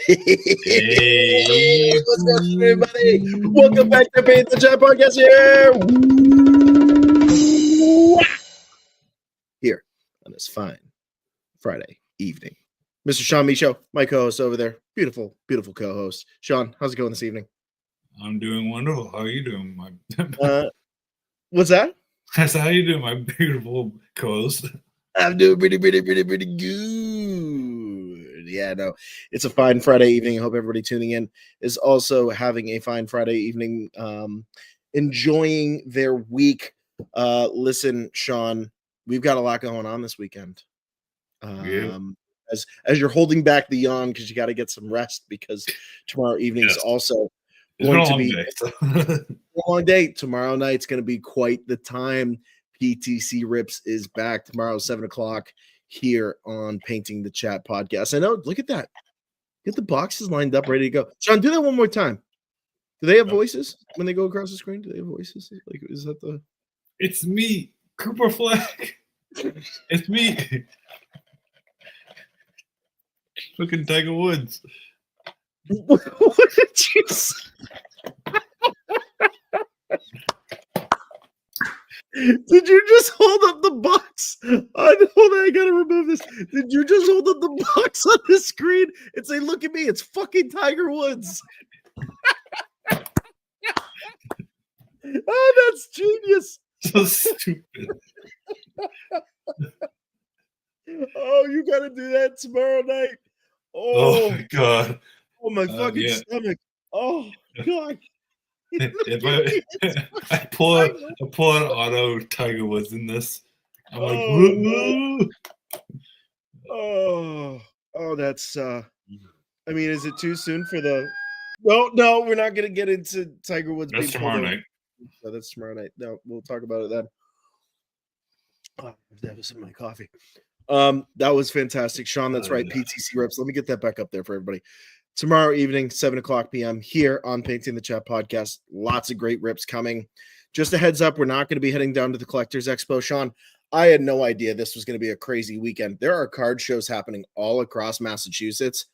Hey, What's going on, everybody? Welcome back to Paint the Chat Podcast here on this fine Friday evening. Mr. Sean Micho, my co-host over there. Beautiful, beautiful co-host. Sean, how's it going this evening? I'm doing wonderful. How are you doing, my? What's that? That's how you doing, my beautiful co-host. I'm doing pretty good. Yeah, no, it's a fine Friday evening. I hope everybody tuning in is also having a fine Friday evening, enjoying their week. Listen, Sean, we've got a lot going on this weekend. Yeah. As you're holding back the yawn because you got to get some rest because tomorrow evening is also going to be a long day. Tomorrow night's going to be quite the time. PTC Rips is back tomorrow, 7:00 here on Painting the Chat podcast. I know, look at that. Get the boxes lined up, ready to go. Sean, do that one more time. Do they have voices when they go across the screen? Do they have voices? Like, is that the? It's me, Cooper Flag. It's me. Looking Tiger Woods. What did you say? Did you just hold up the box? Hold on, I gotta remove this. Did you just hold up the box on the screen and say, "Look at me, it's fucking Tiger Woods"? Oh, that's genius. So stupid. Oh, you gotta do that tomorrow night. Oh my god. Oh my fucking stomach. Oh god. If I pull an auto Tiger Woods in this, I'm like, no. Oh, that's I mean, is it too soon for the No, we're not gonna get into Tiger Woods. That's tomorrow night. No, that's tomorrow night. No, we'll talk about it then. Oh, that was in my coffee. That was fantastic, Sean. That's right. PTC Rips. Let me get that back up there for everybody. Tomorrow evening, 7:00 p.m. here on Painting the Chat podcast. Lots of great rips coming. Just a heads up, we're not going to be heading down to the Collectors Expo. Sean, I had no idea this was going to be a crazy weekend. There are card shows happening all across Massachusetts.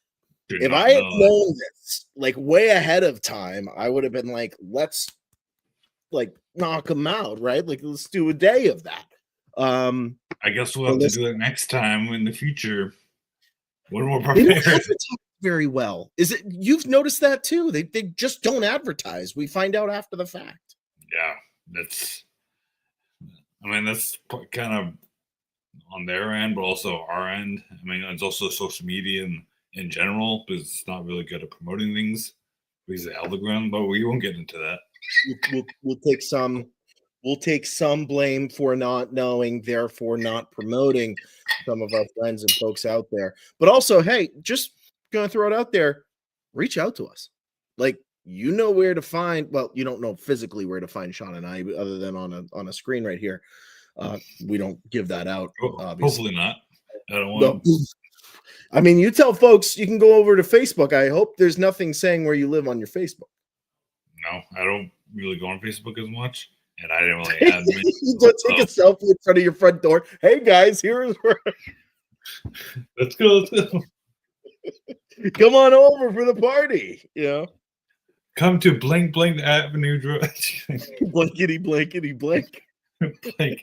If I had known this like way ahead of time, I would have been like, let's like knock them out, right? Like, let's do a day of that. I guess we'll have to do it next time in the future. We're more prepared. They don't advertise very well. Is it? You've noticed that too? They just don't advertise. We find out after the fact. Yeah, that's kind of on their end, but also our end. I mean, it's also social media and in general, because it's not really good at promoting things because of Algorithm, but we won't get into that. We'll take some blame for not knowing, therefore not promoting some of our friends and folks out there. But also, hey, just gonna throw it out there, reach out to us. Like, you know where to find, well, you don't know physically where to find Sean and I, other than on a screen right here. We don't give that out. Obviously. Hopefully not. I don't want to. I mean, you tell folks you can go over to Facebook. I hope there's nothing saying where you live on your Facebook. No, I don't really go on Facebook as much, and I didn't really add me. You don't take a selfie in front of your front door. Hey guys, here's where. Let's go. Come on over for the party. You know. Come to blank Avenue Drive. Blankety blank. Blank.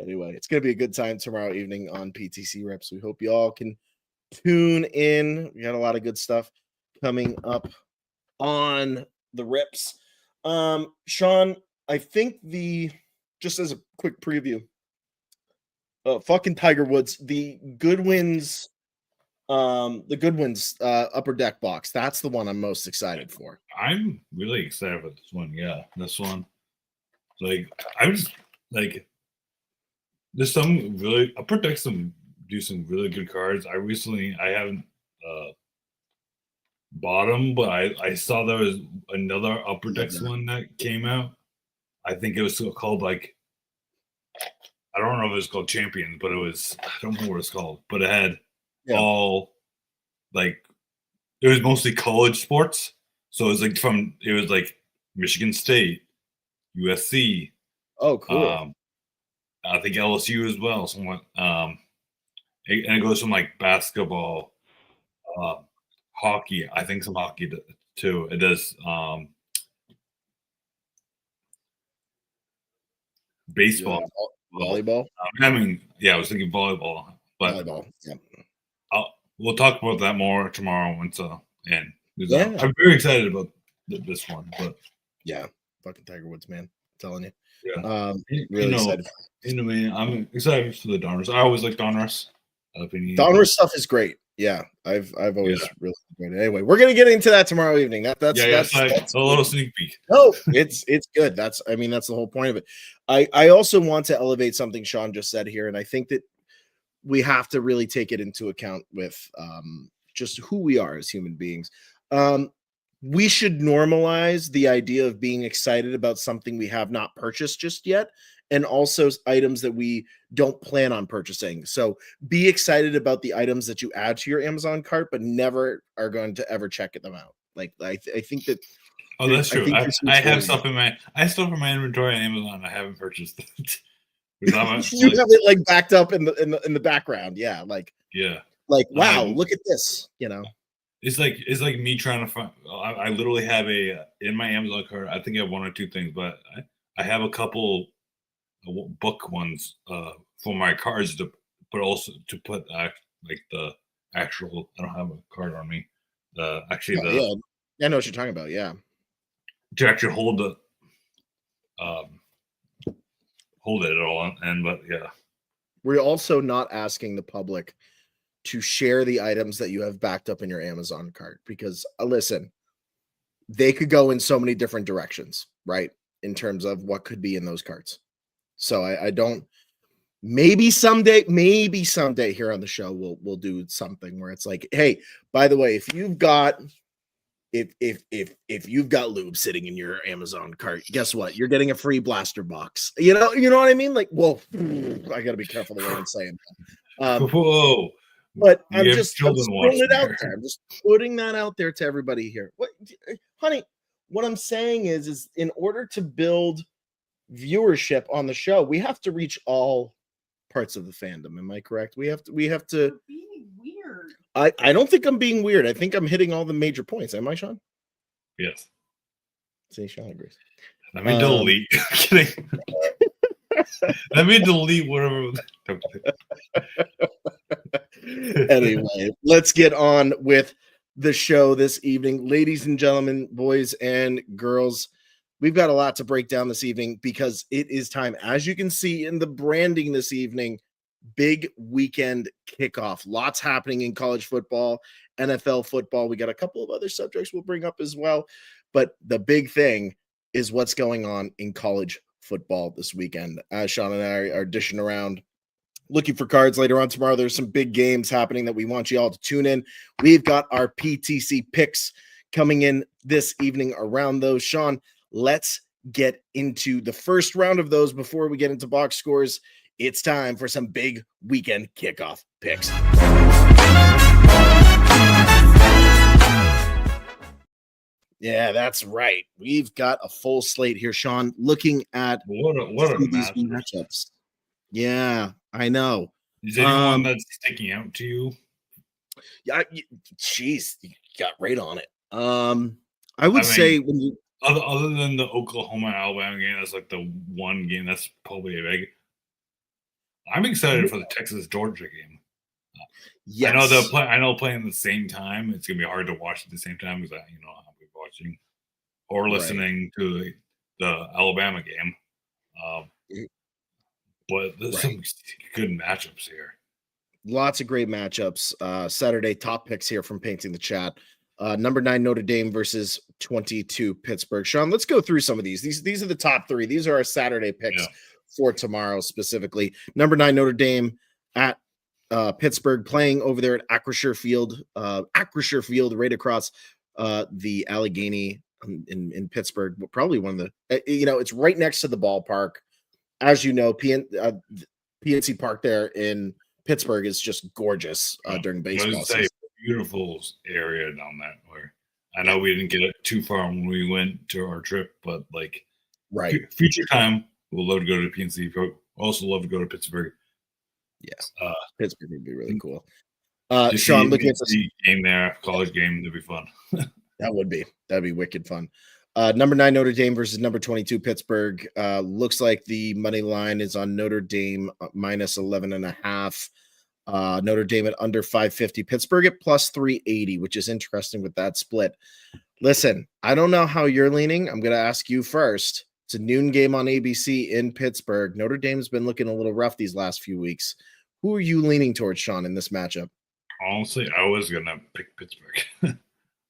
Anyway, it's going to be a good time tomorrow evening on PTC Rips. We hope you all can tune in. We got a lot of good stuff coming up on the Rips. Sean, I think just as a quick preview, fucking Tiger Woods, the Goodwin's upper deck box. That's the one I'm most excited for. I'm really excited for this one. Yeah, this one. Like, I was like, there's some really upper decks do some really good cards. I haven't bought them, but I saw there was another upper decks one that came out. I think it was called like, I don't know if it was called Champions, but I don't know what it's called, but it had all like, it was mostly college sports. So it was like Michigan State, USC. Oh, cool. I think LSU as well, somewhat. And it goes from like basketball, hockey. I think some hockey too. It does baseball. Volleyball. I mean, yeah, I was thinking volleyball, but Volleyball. Yeah. We'll talk about that more tomorrow once in. Yeah. I'm very excited about this one, but yeah, fucking Tiger Woods, man. I'm telling you. Yeah. Really excited. Me, I'm excited for the Donruss. I always like Donruss. Donruss stuff is great. Yeah, I've always really enjoyed it. Anyway, we're gonna get into that tomorrow evening. That's a little sneak peek. No, it's good. That's the whole point of it. I also want to elevate something Sean just said here, and I think that we have to really take it into account with just who we are as human beings. We should normalize the idea of being excited about something we have not purchased just yet, and also items that we don't plan on purchasing. So be excited about the items that you add to your Amazon cart, but never are going to ever check them out. Like I think that. Oh, that's true. I have stuff in my inventory on Amazon. I haven't purchased it. You have it like backed up in the background. Yeah, like wow, look at this. You know, it's like me trying to find. I literally have in my Amazon cart. I think I have one or two things, but I have a couple book ones for my cards but also to put like the actual. I don't have a card on me. I know what you're talking about. Yeah, to actually hold the hold it all but yeah, we're also not asking the public to share the items that you have backed up in your Amazon cart because listen, they could go in so many different directions, right? In terms of what could be in those carts. So I don't. Maybe someday here on the show we'll do something where it's like, hey, by the way, if you've got lube sitting in your Amazon cart, guess what? You're getting a free blaster box. You know what I mean? Like, well, I got to be careful the way I'm saying that. Whoa. But I'm just putting it out there. I'm just putting that out there to everybody here. What, honey? What I'm saying is in order to build viewership on the show, we have to reach all parts of the fandom. Am I correct? We have to. You're being weird. I don't think I'm being weird. I think I'm hitting all the major points. Am I, Sean? Yes. See, Sean agrees. Let me delete. Kidding. Let me delete whatever. Anyway, let's get on with the show this evening. Ladies and gentlemen, boys and girls, we've got a lot to break down this evening because it is time. As you can see in the branding this evening, big weekend kickoff. Lots happening in college football, NFL football. We got a couple of other subjects we'll bring up as well. But the big thing is what's going on in college football this weekend. As Sean and I are dishing around, looking for cards later on tomorrow. There's some big games happening that we want you all to tune in. We've got our PTC picks coming in this evening around those. Sean, let's get into the first round of those before we get into box scores. It's time for some big weekend kickoff picks. Yeah, that's right. We've got a full slate here, Sean. Looking at what a matchups. Yeah, I know. Is anyone that's sticking out to you? Yeah, jeez, you got right on it. I would say when you other than the Oklahoma Alabama game, that's like the one game that's probably a big. I'm excited for the Texas Georgia game. Yes. I know playing at the same time. It's gonna be hard to watch at the same time because I'll be watching or listening to the Alabama game. But there's some good matchups here. Lots of great matchups. Saturday top picks here from Painting the Chat. Number 9 Notre Dame versus 22 Pittsburgh. Sean, let's go through some of these. These are the top 3. These are our Saturday picks for tomorrow specifically. Number 9 Notre Dame at Pittsburgh, playing over there at Acrisure Field. Acrisure Field, right across the Allegheny in Pittsburgh. Probably one of the it's right next to the ballpark. As you know, PNC Park there in Pittsburgh is just gorgeous during baseball season. Beautiful area down that where I know we didn't get it too far when we went to our trip, but future time we'll love to go to PNC. Also love to go to Pittsburgh. Yeah, Pittsburgh would be really cool. Sean, looking at this game there, college game, that'd be fun. that'd be wicked fun. Number 9 Notre Dame versus number 22 Pittsburgh. Looks like the money line is on Notre Dame minus 11.5. Notre Dame at under 550. Pittsburgh at plus 380, which is interesting with that split. Listen, I don't know how you're leaning. I'm going to ask you first. It's a noon game on ABC in Pittsburgh. Notre Dame's been looking a little rough these last few weeks. Who are you leaning towards, Sean, in this matchup? Honestly, I was gonna pick Pittsburgh.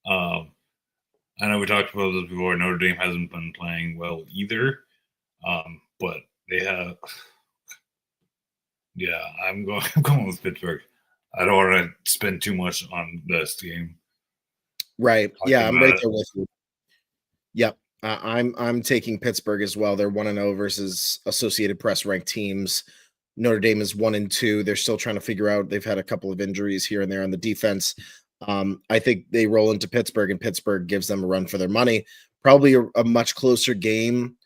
I know we talked about this before. Notre Dame hasn't been playing well either, but they have. Yeah, I'm going with Pittsburgh. I don't want to spend too much on this game. Right. Yeah, I'm right there with you. Yep. I'm taking Pittsburgh as well. They're 1-0 versus Associated Press ranked teams. Notre Dame is 1-2. They're still trying to figure out. They've had a couple of injuries here and there on the defense. I think they roll into Pittsburgh, and Pittsburgh gives them a run for their money. Probably a much closer game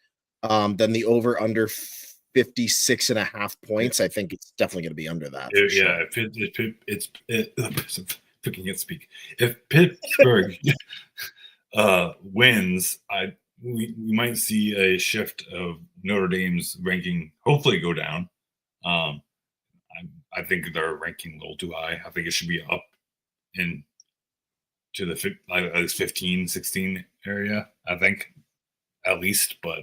than the over under 56.5 points. I think it's definitely going to be under that. Yeah, if Pittsburgh wins, we might see a shift of Notre Dame's ranking. Hopefully, go down. I think they're ranking a little too high. I think it should be up in to the at least 15, 16 area. I think at least, but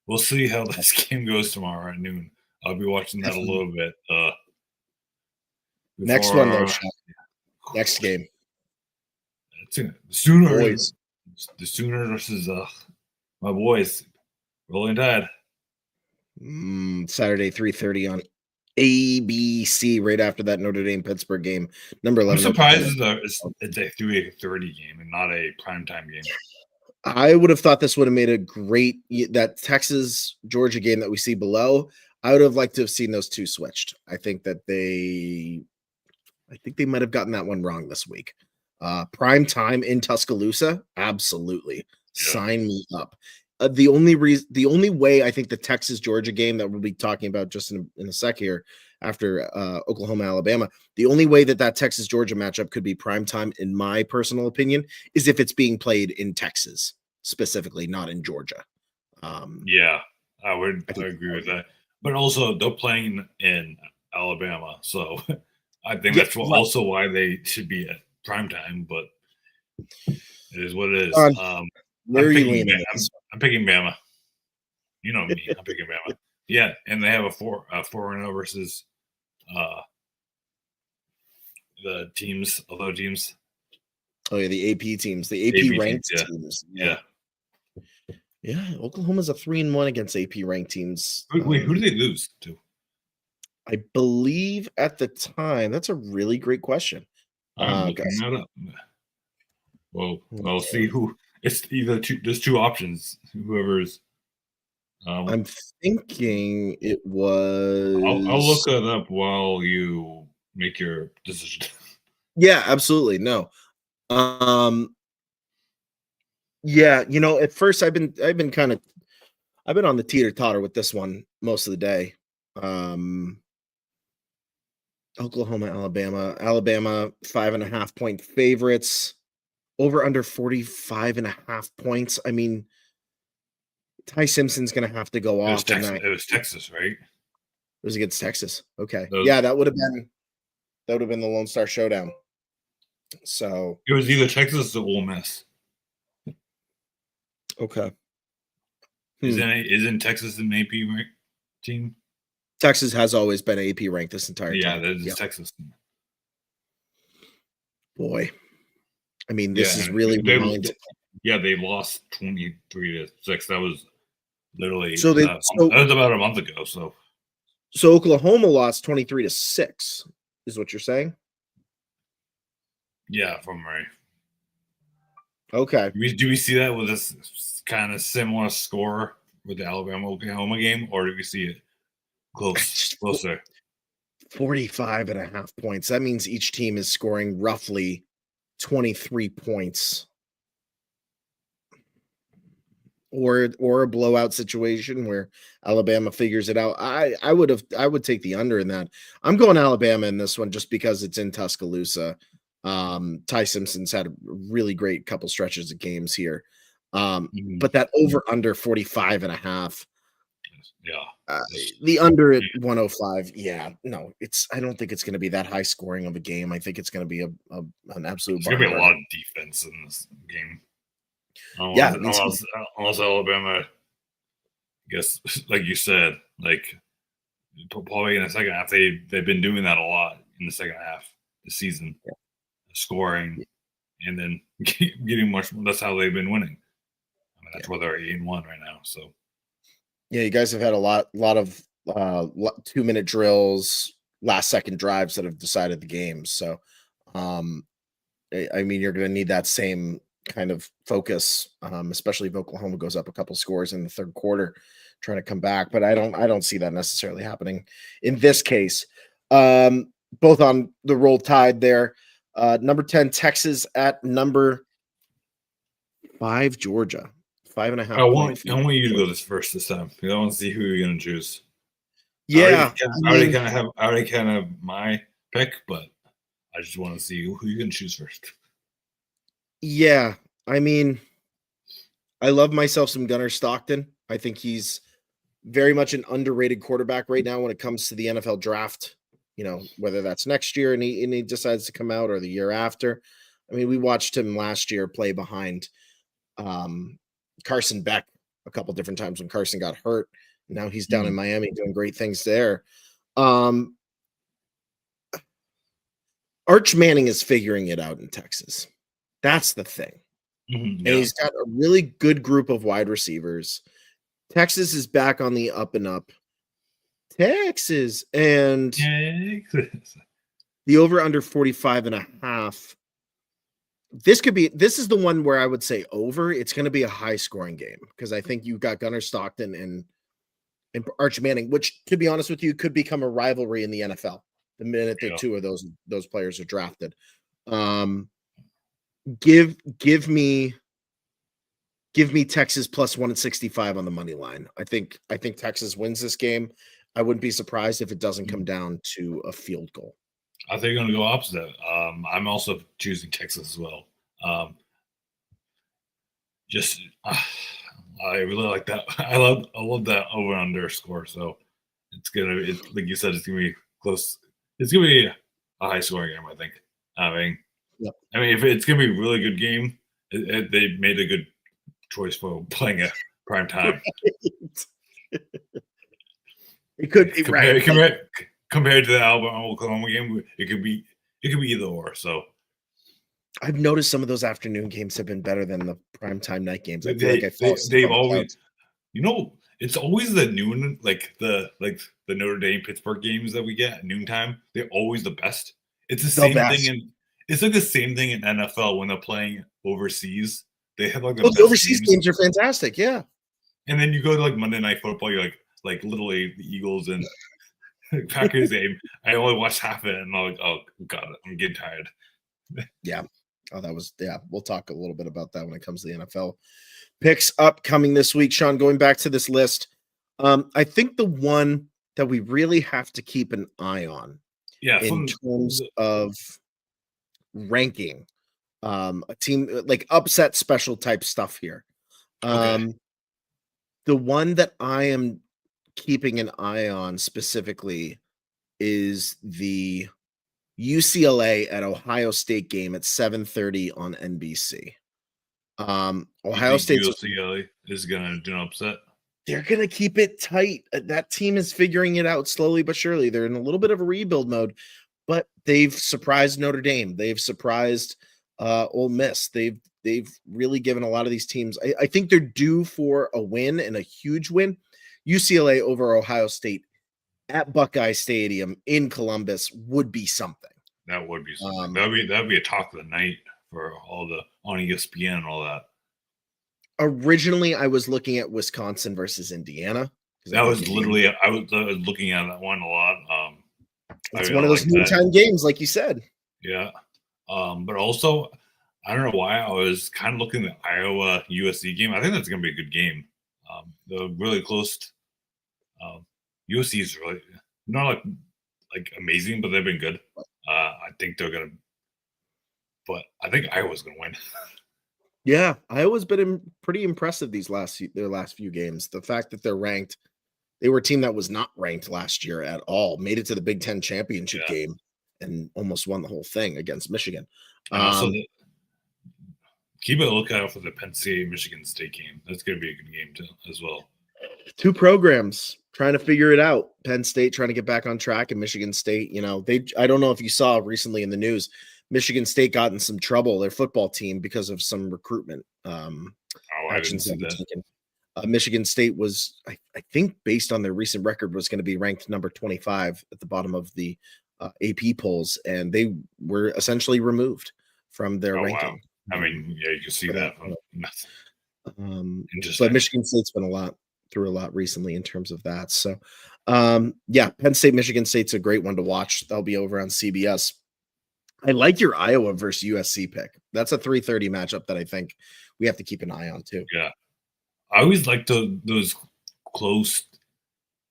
we'll see how this game goes tomorrow at noon. I'll be watching that a little bit. Next one, though. Next game. The Sooners. The Sooners versus my boys, Rolling Tide. Saturday, 3:30 on ABC. Right after that Notre Dame Pittsburgh game. Number 11. I'm surprised it's a 3:30 game and not a primetime game. I would have thought this would have made a great that Texas Georgia game that we see below. I would have liked to have seen those two switched. I think they might have gotten that one wrong this week. Prime time in Tuscaloosa, absolutely. Yeah. Sign me up. The only way I think the Texas Georgia game that we'll be talking about just in a sec here after Oklahoma Alabama, the only way that Texas Georgia matchup could be prime time, in my personal opinion, is if it's being played in Texas specifically, not in Georgia. Yeah, I agree with that. But also, they're playing in Alabama, so I think that's also why they should be at prime time. But it is what it is. Where are you leaning? I'm picking Bama. You know me. I'm picking Bama. Yeah, and they have a 4-0 versus the teams, other teams. Oh yeah, the AP teams, the AP ranked teams. Yeah. Yeah, Oklahoma's a 3-1 against AP ranked teams. Wait, who do they lose to? I believe at the time. That's a really great question. I'm looking that up. Well, I'll see who. It's either there's two options. Whoever's. I'm thinking it was. I'll look it up while you make your decision. Yeah, absolutely. No. Yeah, at first I've been on the teeter-totter with this one most of the day. Oklahoma, Alabama 5.5 point favorites, over under 45.5 points. I mean, Ty Simpson's going to have to go off. It was Texas, right? It was against Texas. Okay. Yeah, that would have been the Lone Star Showdown. So it was either Texas or Ole Miss. Okay. Isn't Texas an AP ranked team? Texas has always been AP ranked this entire time. Yeah, that is Texas. Boy. I mean, this is really they lost 23-6. That was literally that was about a month ago. So Oklahoma lost 23-6, is what you're saying? Yeah, from right. Okay. Do we see that with this kind of similar score with the Alabama-Oklahoma game, or do we see it closer? 45.5 points. That means each team is scoring roughly 23 points. or a blowout situation where Alabama figures it out. I would take the under in that. I'm going Alabama in this one just because it's in Tuscaloosa. Ty Simpson's had a really great couple stretches of games here. But that over under 45.5. Yeah. The under at 105. Yeah, no, I don't think it's going to be that high scoring of a game. I think it's going to be an absolute. It's going to be a lot of defense in this game. Unless Alabama, I guess, like you said, like probably in the second half, they've been doing that a lot in the second half of the season, scoring, and then getting much. That's how they've been winning. I mean, that's why they're 8-1 right now. So, yeah, you guys have had a lot of 2-minute drills, last second drives that have decided the game. So, I mean, you're going to need that same kind of focus, especially if Oklahoma goes up a couple scores in the third quarter, trying to come back. But I don't see that necessarily happening in this case. Both on the Roll Tide there. Number 10, Texas at number 5, Georgia. 5.5. I want you to go first this time. I want to see who you're going to choose. Yeah, I already kind of have my pick, but I just want to see who you're going to choose first. Yeah, I mean, I love myself some Gunnar Stockton. I think he's very much an underrated quarterback right now when it comes to the NFL draft. You know, whether that's next year and he decides to come out or the year after. I mean, we watched him last year play behind Carson Beck a couple different times when Carson got hurt. Now he's down in Miami doing great things there. Arch Manning is figuring it out in Texas. That's the thing. And he's got a really good group of wide receivers. Texas is back on the up and up. Texas and the over under 45.5. This is the one where I would say over. It's going to be a high scoring game because I think you've got Gunnar Stockton and Arch Manning, which, to be honest with you, could become a rivalry in the NFL the minute that two of those players are drafted. Give me Texas plus 165 on the money line. I think Texas wins this game. I wouldn't be surprised if it doesn't come down to a field goal. I think you're going to go opposite. I'm also choosing Texas as well. I really like that. I love that over under score. So it's like you said, it's gonna be close. It's gonna be a high scoring game. I think. I mean, if it's gonna be a really good game, they made a good choice for playing at prime time. It could be compared to the Alabama-Oklahoma game. It could be either or. So I've noticed some of those afternoon games have been better than the primetime night games. I feel they've always, it's always the noon, like the Notre Dame Pittsburgh games that we get at noontime. They're always the best. It's the same thing it's like the same thing in NFL when they're playing overseas. They have like the overseas games are fantastic, yeah. And then you go to like Monday Night Football, you're like literally the Eagles and Packers game. I only watched half of it, and I'm like, oh god, I'm getting tired. Yeah. Oh, we'll talk a little bit about that when it comes to the NFL picks upcoming this week. Sean, going back to this list, I think the one that we really have to keep an eye on in terms of ranking a team, like upset special type stuff here. The one that I am keeping an eye on specifically is the UCLA at Ohio State game at 7:30 on NBC. Ohio State UCLA is going to do an upset. They're going to keep it tight. That team is figuring it out slowly but surely. They're in a little bit of a rebuild mode, but they've surprised Notre Dame. They've surprised Ole Miss. They've really given a lot of these teams. I think they're due for a win and a huge win. UCLA over Ohio State at Buckeye Stadium in Columbus would be something. That would be something. That'd be a talk of the night for all the on ESPN and all that. Originally, I was looking at Wisconsin versus Indiana. That was literally I was looking at that one a lot. It's one of those noontime games, like you said. Yeah, but also I don't know why I was kind of looking at the Iowa USC game. I think that's going to be a good game. They're really close. USC is really not like amazing, but they've been good. I think they're gonna, but I think Iowa's gonna win. Yeah, Iowa's been pretty impressive their last few games. The fact that they're ranked, they were a team that was not ranked last year at all, made it to the Big Ten championship Yeah. game and almost won the whole thing against Michigan. And also, keep a lookout for the Penn State Michigan State game. That's going to be a good game too, as well. Two programs trying to figure it out. Penn State trying to get back on track, and Michigan State, I don't know if you saw recently in the news, Michigan State got in some trouble, their football team, because of some recruitment actions that were taken. Michigan State was, I think, based on their recent record, was going to be ranked number 25 at the bottom of the AP polls, and they were essentially removed from their ranking. Wow. I mean, yeah, you can see that. But Michigan State's been through a lot recently in terms of that. So, yeah, Penn State, Michigan State's a great one to watch. That'll be over on CBS. I like your Iowa versus USC pick. That's a 3:30 matchup that I think we have to keep an eye on too. Yeah, I always like those close,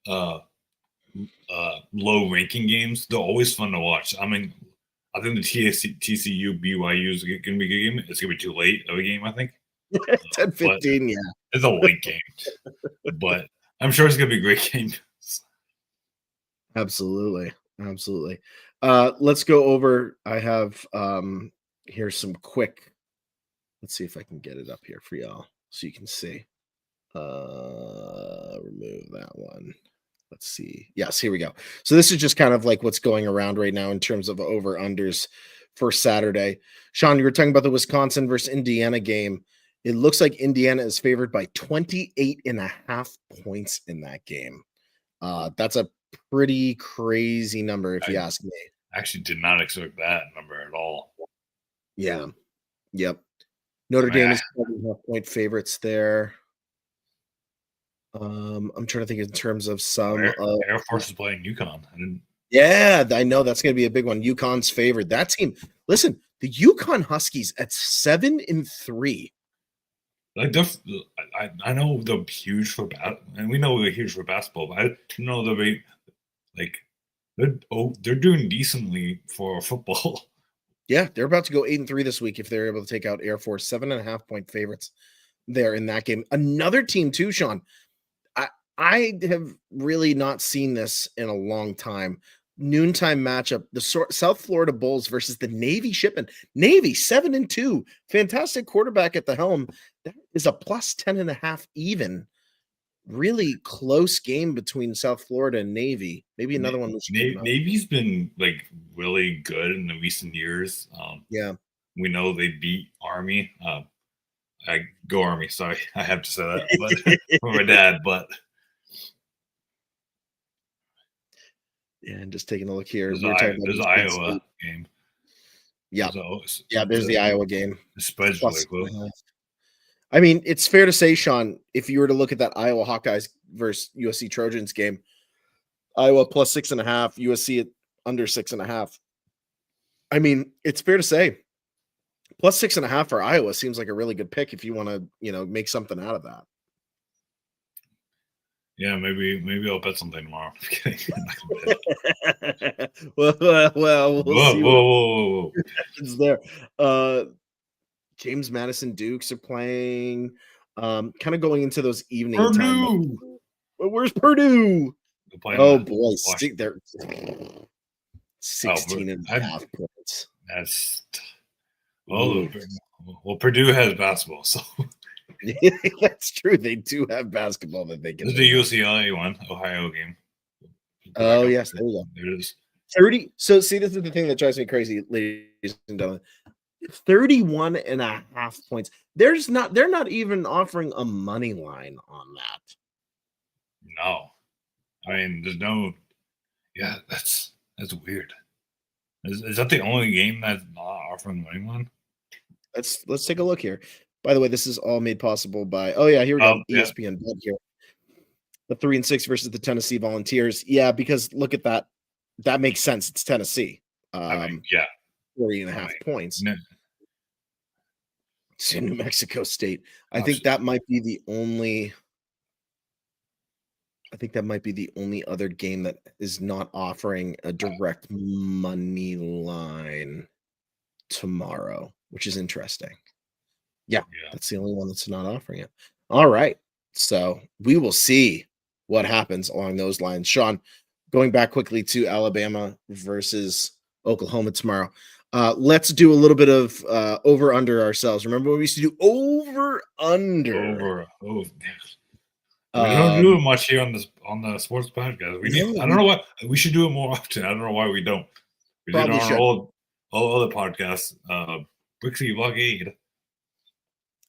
low ranking games. They're always fun to watch. I mean, I think the TCU BYU is going to be a good game. It's going to be too late of a game, I think. 10-15, yeah. It's a late game, but I'm sure it's going to be a great game. Absolutely. Let's go over. I have here's some quick. Let's see if I can get it up here for y'all so you can see. Remove that one. Let's see. Yes, here we go. So this is just kind of like what's going around right now in terms of over-unders for Saturday. Sean, you were talking about the Wisconsin versus Indiana game. It looks like Indiana is favored by 28.5 points in that game. That's a pretty crazy number, if you ask me. I actually did not expect that number at all. Yeah. Yep. Notre Dame is 7.5-point favorites there. I'm trying to think in terms of some Air Force is playing UConn. Yeah, I know that's going to be a big one. UConn's favored. That team. Listen, the UConn Huskies at 7-3. Like I know they're huge for and we know they're huge for basketball, but I didn't know they're doing decently for football. Yeah, they're about to go 8-3 this week if they're able to take out Air Force. 7.5-point favorites there in that game. Another team too, Sean. I have really not seen this in a long time. Noontime matchup: the South Florida Bulls versus the Navy Shipmen. Navy 7-2, fantastic quarterback at the helm. That is a plus 10.5 even. Really close game between South Florida and Navy. Maybe another one. Navy's been like really good in the recent years. Yeah, we know they beat Army. I go Army. Sorry, I have to say that, but for my dad. But yeah, and just taking a look here. There's the Iowa game. Yeah, there's the Iowa game. Especially close. I mean, it's fair to say, Sean, if you were to look at that Iowa Hawkeyes versus USC Trojans game, Iowa plus 6.5, USC at under 6.5. I mean, it's fair to say plus 6.5 for Iowa seems like a really good pick if you want to, make something out of that. Yeah, maybe I'll bet something tomorrow. Well, we'll see whoa. what happens there. James Madison Dukes are playing. Kind of going into those evening time. Where's Purdue? Oh boy, they're 16.5 points. That's well, Purdue has basketball, so that's true. They do have basketball that they can. This is the UCLA one, Ohio game. Oh yes, there we go. There it is. 30. So see, this is the thing that drives me crazy, ladies and gentlemen. 31.5 points. They're not even offering a money line on that. No. I mean, there's no. Yeah, that's weird. Is that the only game that's not offering money line? Let's take a look here. By the way, this is all made possible by here we go. ESPN Bet here. The 3-6 versus the Tennessee Volunteers. Yeah, because look at that. That makes sense. It's Tennessee. 40.5 points. No. It's in New Mexico State. I think that might be the only I think that might be the only other game that is not offering a direct money line tomorrow, which is interesting. Yeah, Yeah. that's the only one that's not offering it. All right. So we will see what happens along those lines. Sean, going back quickly to Alabama versus Oklahoma tomorrow. Let's do a little bit of over under ourselves. Remember when we used to do over under? Oh, we don't do it much here on the sports podcast. I don't know what we should do it more often. I don't know why we don't. We did it on all other podcasts. Brick City Blockade.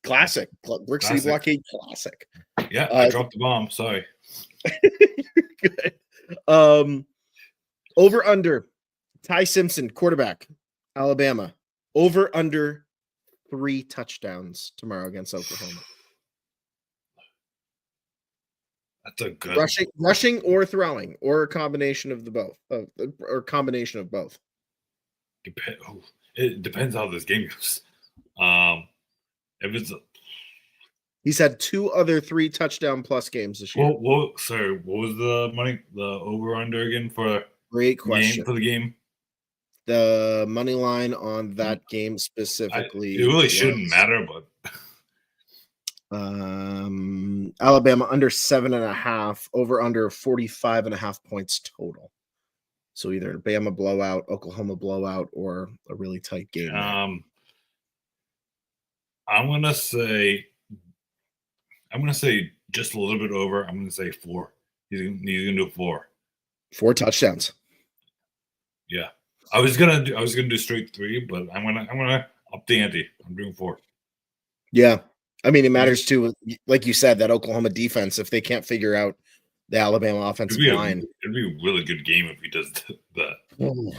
Classic. Brick City Blockade classic. Yeah, I dropped the bomb. Sorry. Good. Over under. Ty Simpson, quarterback, Alabama. Over under 3 touchdowns tomorrow against Oklahoma. That's a good rushing or throwing, or a combination of the both, or combination of both. It depends how this game goes. If it's he's had 2 other 3 touchdown plus games this year. Sorry, what was the money? The over under again for great question for the game? The money line on that game specifically. It really shouldn't matter, but. Alabama under 7.5, over under 45.5 points total. So either Bama blowout, Oklahoma blowout, or a really tight game. I'm gonna say just a little bit over. I'm gonna say 4. He's gonna do 4. 4 touchdowns. Yeah, I was gonna do straight 3, but I'm gonna up the ante. I'm doing 4. Yeah. I mean, it matters too, like you said, that Oklahoma defense, if they can't figure out the Alabama offensive line. It'd be a really good game if he does that. Oh,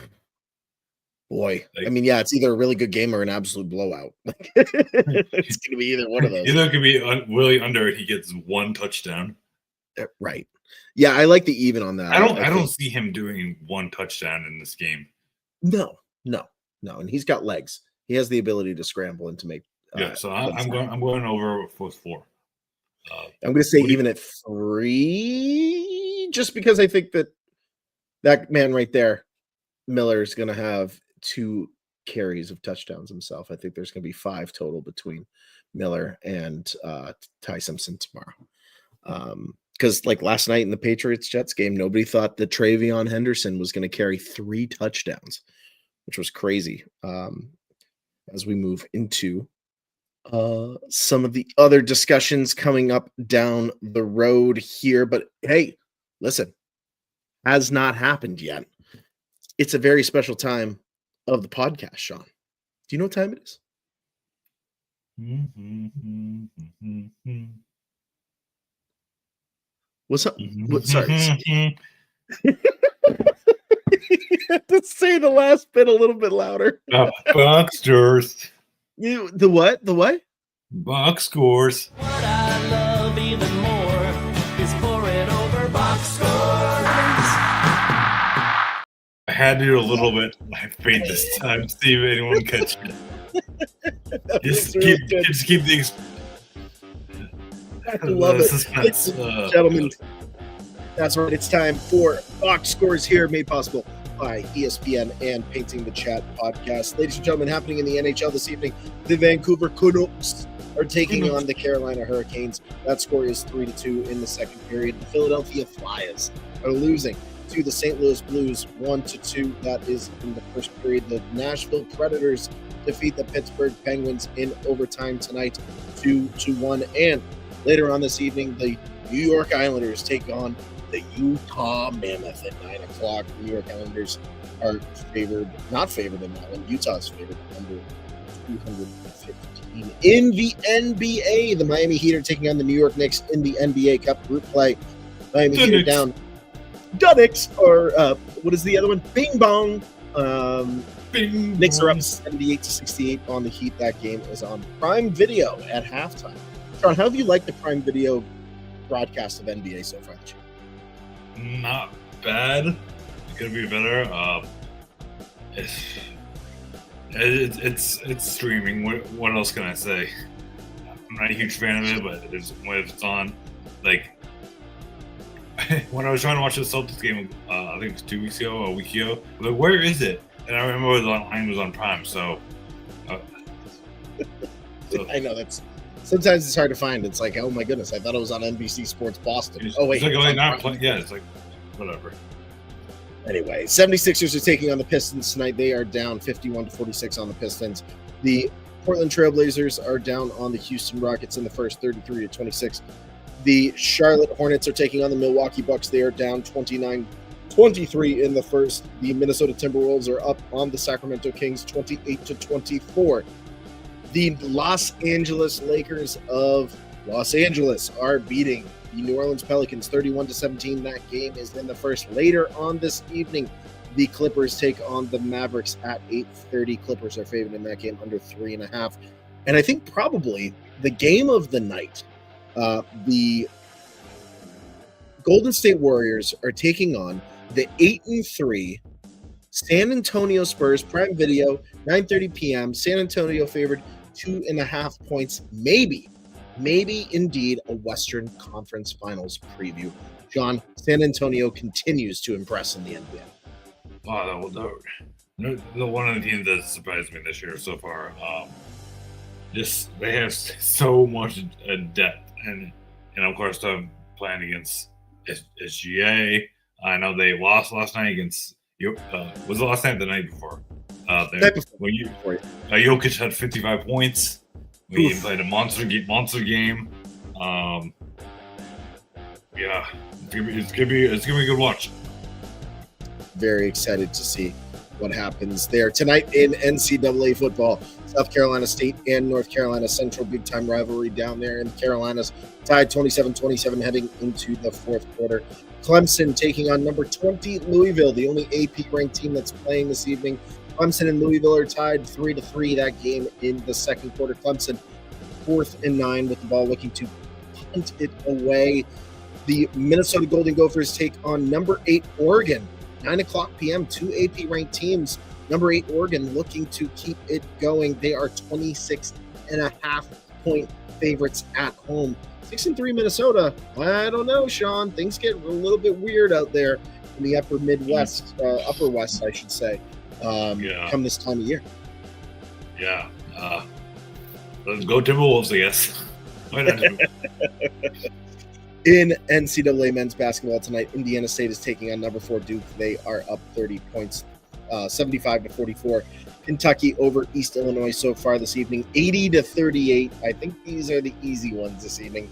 boy. I mean, yeah, it's either a really good game or an absolute blowout. It's going to be either one of those. Either it could be really under and he gets 1 touchdown. Right. Yeah, I like the even on that. I don't see him doing 1 touchdown in this game. No. And he's got legs. He has the ability to scramble and to make. So I'm going over for 4. I'm going to say even at 3, just because I think that man right there, Miller, is going to have 2 carries of touchdowns himself. I think there's going to be 5 total between Miller and Ty Simpson tomorrow. Because like last night in the Patriots-Jets game, nobody thought that Travion Henderson was going to carry 3 touchdowns, which was crazy. As we move into some of the other discussions coming up down the road here, but hey, listen, has not happened yet. It's a very special time of the podcast, Sean. Do you know what time it is? What's up? Sorry. Let's say the last bit a little bit louder. Box scores. The what? The what? Box scores. What I love even more is pour it over box scores. I had to do a little bit my fate this time. See if anyone catch it. Just keep things. I love it. Ladies and gentlemen, that's right. It's time for Box Scores here, made possible by ESPN and Painting the Chat podcast. Ladies and gentlemen, happening in the NHL this evening, the Vancouver Canucks are taking on the Carolina Hurricanes. That score is 3-2 in the second period. The Philadelphia Flyers are losing to the St. Louis Blues 1-2. That is in the first period. The Nashville Predators defeat the Pittsburgh Penguins in overtime tonight 2-1. And later on this evening, the New York Islanders take on the Utah Mammoth at 9 o'clock. The New York Islanders are not favored in that one. Utah's favored under 215. In the NBA, the Miami Heat are taking on the New York Knicks in the NBA Cup group play. Miami Heat are down. Knicks, or what is the other one? Bing Bong. Knicks are up 78-68 on the Heat. That game is on Prime Video at halftime. Sean, how have you liked the Prime Video broadcast of NBA so far this year? Not bad. It could be better. It's streaming. What else can I say? I'm not a huge fan of it, but when it's on, like when I was trying to watch the Celtics game, I think it was 2 weeks ago or a week ago. I was like, where is it? And I remember it was on Prime. So, I know that's sometimes it's hard to find. It's like, oh my goodness, I thought it was on NBC Sports Boston. Oh wait, it's like not playing. Yeah, it's like whatever. Anyway, 76ers are taking on the Pistons tonight. They are down 51-46 on the Pistons. The Portland Trailblazers are down on the Houston Rockets in the first, 33-26. The Charlotte Hornets are taking on the Milwaukee Bucks. They are down 29-23 in the first. The Minnesota Timberwolves are up on the Sacramento Kings 28-24. The Los Angeles Lakers of Los Angeles are beating the New Orleans Pelicans 31-17. That game is in the first. Later on this evening, the Clippers take on the Mavericks at 8:30. Clippers are favored in that game under 3.5. And I think probably the game of the night, the Golden State Warriors are taking on the 8-3 San Antonio Spurs. Prime Video, 9:30 p.m. San Antonio favored 2.5 points. Maybe indeed a Western Conference Finals preview. John, San Antonio continues to impress in the NBA. Wow, the one of the teams that surprised me this year so far. Just they have so much depth, and of course they're playing against SGA. I know they lost last night against. Was the last night the night before? When Jokic had 55 points. We played a monster game. Yeah, it's gonna be a good watch. Very excited to see what happens there tonight in NCAA football. South Carolina State and North Carolina Central, big time rivalry down there in the Carolinas. Tied 27-27 heading into the fourth quarter. Clemson taking on number 20 Louisville, the only AP ranked team that's playing this evening. Clemson and Louisville are tied 3-3. That game in the second quarter. Clemson 4th and 9 with the ball, looking to punt it away. The Minnesota Golden Gophers take on number 8 Oregon. 9:00 p.m. Two AP ranked teams. Number 8 Oregon looking to keep it going. They are 26.5 point favorites at home. 6-3 Minnesota. I don't know, Sean. Things get a little bit weird out there in the upper Midwest, upper West, I should say. Come this time of year. Yeah. Let's go Timberwolves, I guess. Why not? In NCAA men's basketball tonight, Indiana State is taking on number 4 Duke. They are up 30 points, 75-44. Kentucky over East Illinois so far this evening, 80-38. I think these are the easy ones this evening.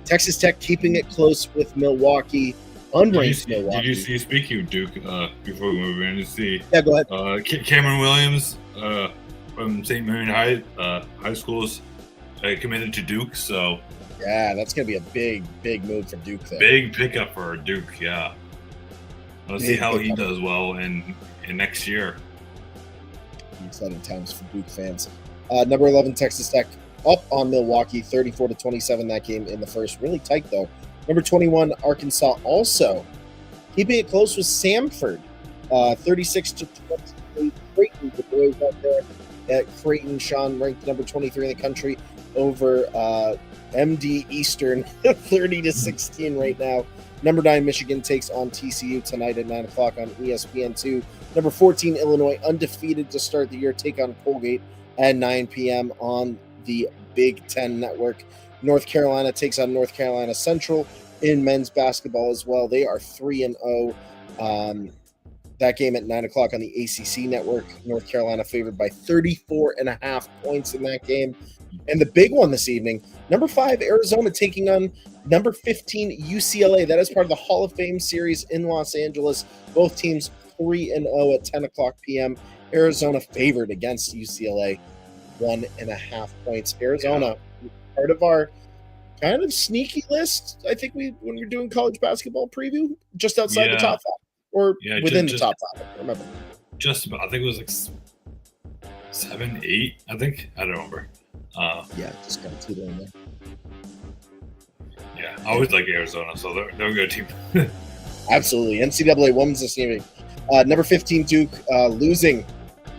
Texas Tech keeping it close with Milwaukee, unranked Milwaukee. Did you see, speaking of Duke, before we move in, you see? Yeah, go ahead. Cameron Williams from St. Marion High School's committed to Duke, so. Yeah, that's going to be a big move for Duke there. Big pickup for Duke, yeah. Let's see how he does well in next year. Exciting times for Duke fans. Number 11, Texas Tech, up on Milwaukee, 34-27 that game in the first. Really tight, though. Number 21, Arkansas, also keeping it close with Samford, 36-28. Creighton, the boys out there at Creighton. Sean ranked number 23 in the country over MD Eastern, 30-16 right now. Number 9, Michigan takes on TCU tonight at 9 o'clock on ESPN2. Number 14, Illinois, undefeated to start the year, take on Colgate at 9 p.m. on the Big Ten Network. North Carolina takes on North Carolina Central in men's basketball as well. They are 3-0. That game at 9 o'clock on the ACC Network. North Carolina favored by 34.5 points in that game. And the big one this evening, number 5, Arizona taking on number 15, UCLA. That is part of the Hall of Fame series in Los Angeles. Both teams 3-0 at 10 o'clock p.m. Arizona favored against UCLA, 1.5 points. Arizona, part of our kind of sneaky list, I think when we're doing college basketball preview, just outside the top 5. Or within the top 5, I remember. Just about, I think it was like 7, 8, I think. I don't remember. Just kind of teetering there. Yeah, I always like Arizona, so they're a good team. Absolutely. NCAA women's this evening. Number 15, Duke, losing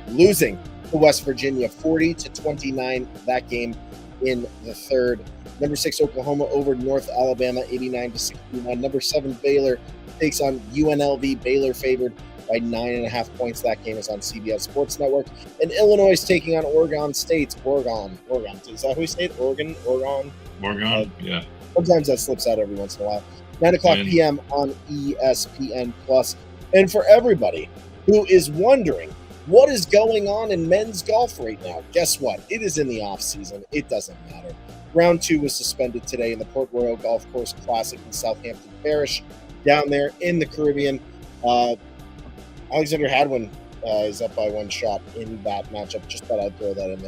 to West Virginia, 40-29, that game in the third. Number 6 Oklahoma over North Alabama 89-61. Number 7 Baylor takes on UNLV. Baylor favored by 9.5 points. That game is on CBS Sports Network. And Illinois is taking on Oregon State. Oregon. Is that how we say it? Oregon. Yeah. Sometimes that slips out every once in a while. 9 o'clock p.m. on ESPN Plus. And for everybody who is wondering what is going on in men's golf right now, guess what? It is in the off season. It doesn't matter. Round 2 was suspended today in the Port Royal Golf Course Classic in Southampton Parish, down there in the Caribbean. Alexander Hadwin is up by 1 shot in that matchup. Just thought I'd throw that in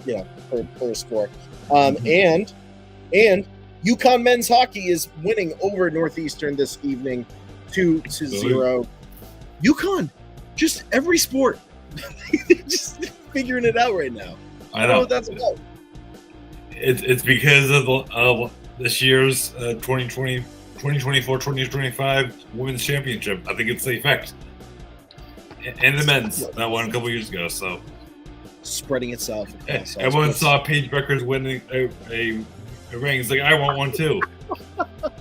there, for a score. And UConn men's hockey is winning over Northeastern this evening, 2-0. UConn, just every sport, just figuring it out right now. I don't know what that's about. It's because of this year's 2024-2025 Women's Championship. I think it's the effect. And the men's that won a couple years ago. So spreading itself. Everyone saw Paige Beckers winning a ring. It's like, I want one too.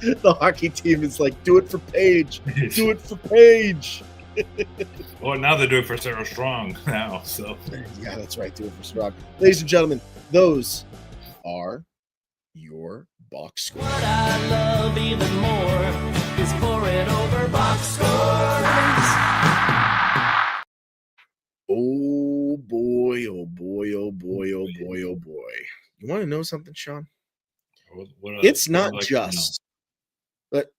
The hockey team is like, do it for Paige. Do it for Paige. Well, now they're doing it for Sarah Strong now. So yeah, that's right. Do it for Strong. Ladies and gentlemen, those are your box scores. What I love even more is pour it over box scores. Oh boy, oh boy, oh boy, oh boy, oh boy. You want to know something, Sean? It's not just. But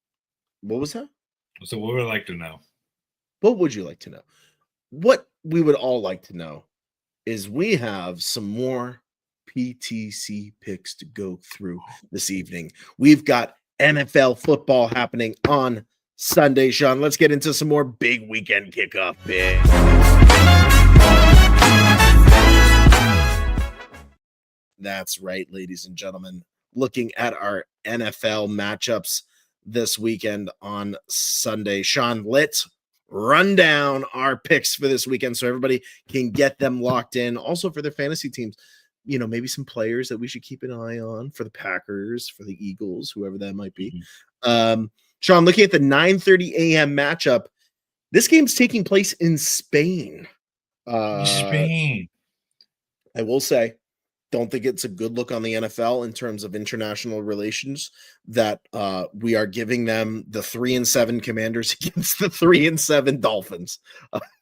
what was that? So what would I like to know? What would you like to know? What we would all like to know is we have some more PTC picks to go through this evening. We've got NFL football happening on Sunday, Sean. Let's get into some more big weekend kickoff picks. That's right, ladies and gentlemen. Looking at our NFL matchups this weekend on Sunday. Sean, let's run down our picks for this weekend so everybody can get them locked in. Also for their fantasy teams, maybe some players that we should keep an eye on for the Packers, for the Eagles, whoever that might be. Sean, looking at the 9:30 a.m. matchup, this game's taking place in Spain. Spain. I will say, don't think it's a good look on the NFL in terms of international relations that we are giving them the 3-7 Commanders against the 3-7 Dolphins.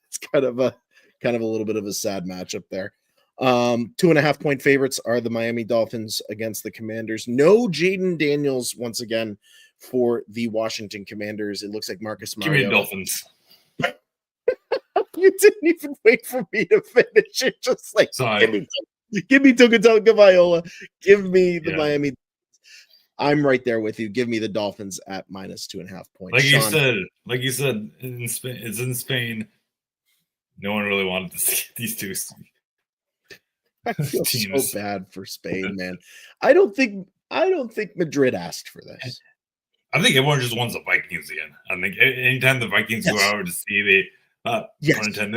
It's kind of a little bit of a sad matchup there. 2.5 point favorites are the Miami Dolphins against the Commanders. No Jaden Daniels once again for the Washington Commanders. It looks like Marcus Mariota. Give me Dolphins. You didn't even wait for me to finish it. Just like, sorry. Give me Tonga Viola. Give me the Miami. I'm right there with you. Give me the Dolphins at -2.5 points. Like you said, in Spain, it's in Spain. No one really wanted to see these two. I feel so bad for Spain, man. I don't think Madrid asked for this. I think everyone just wants the Vikings again. I think anytime the Vikings go out to see, they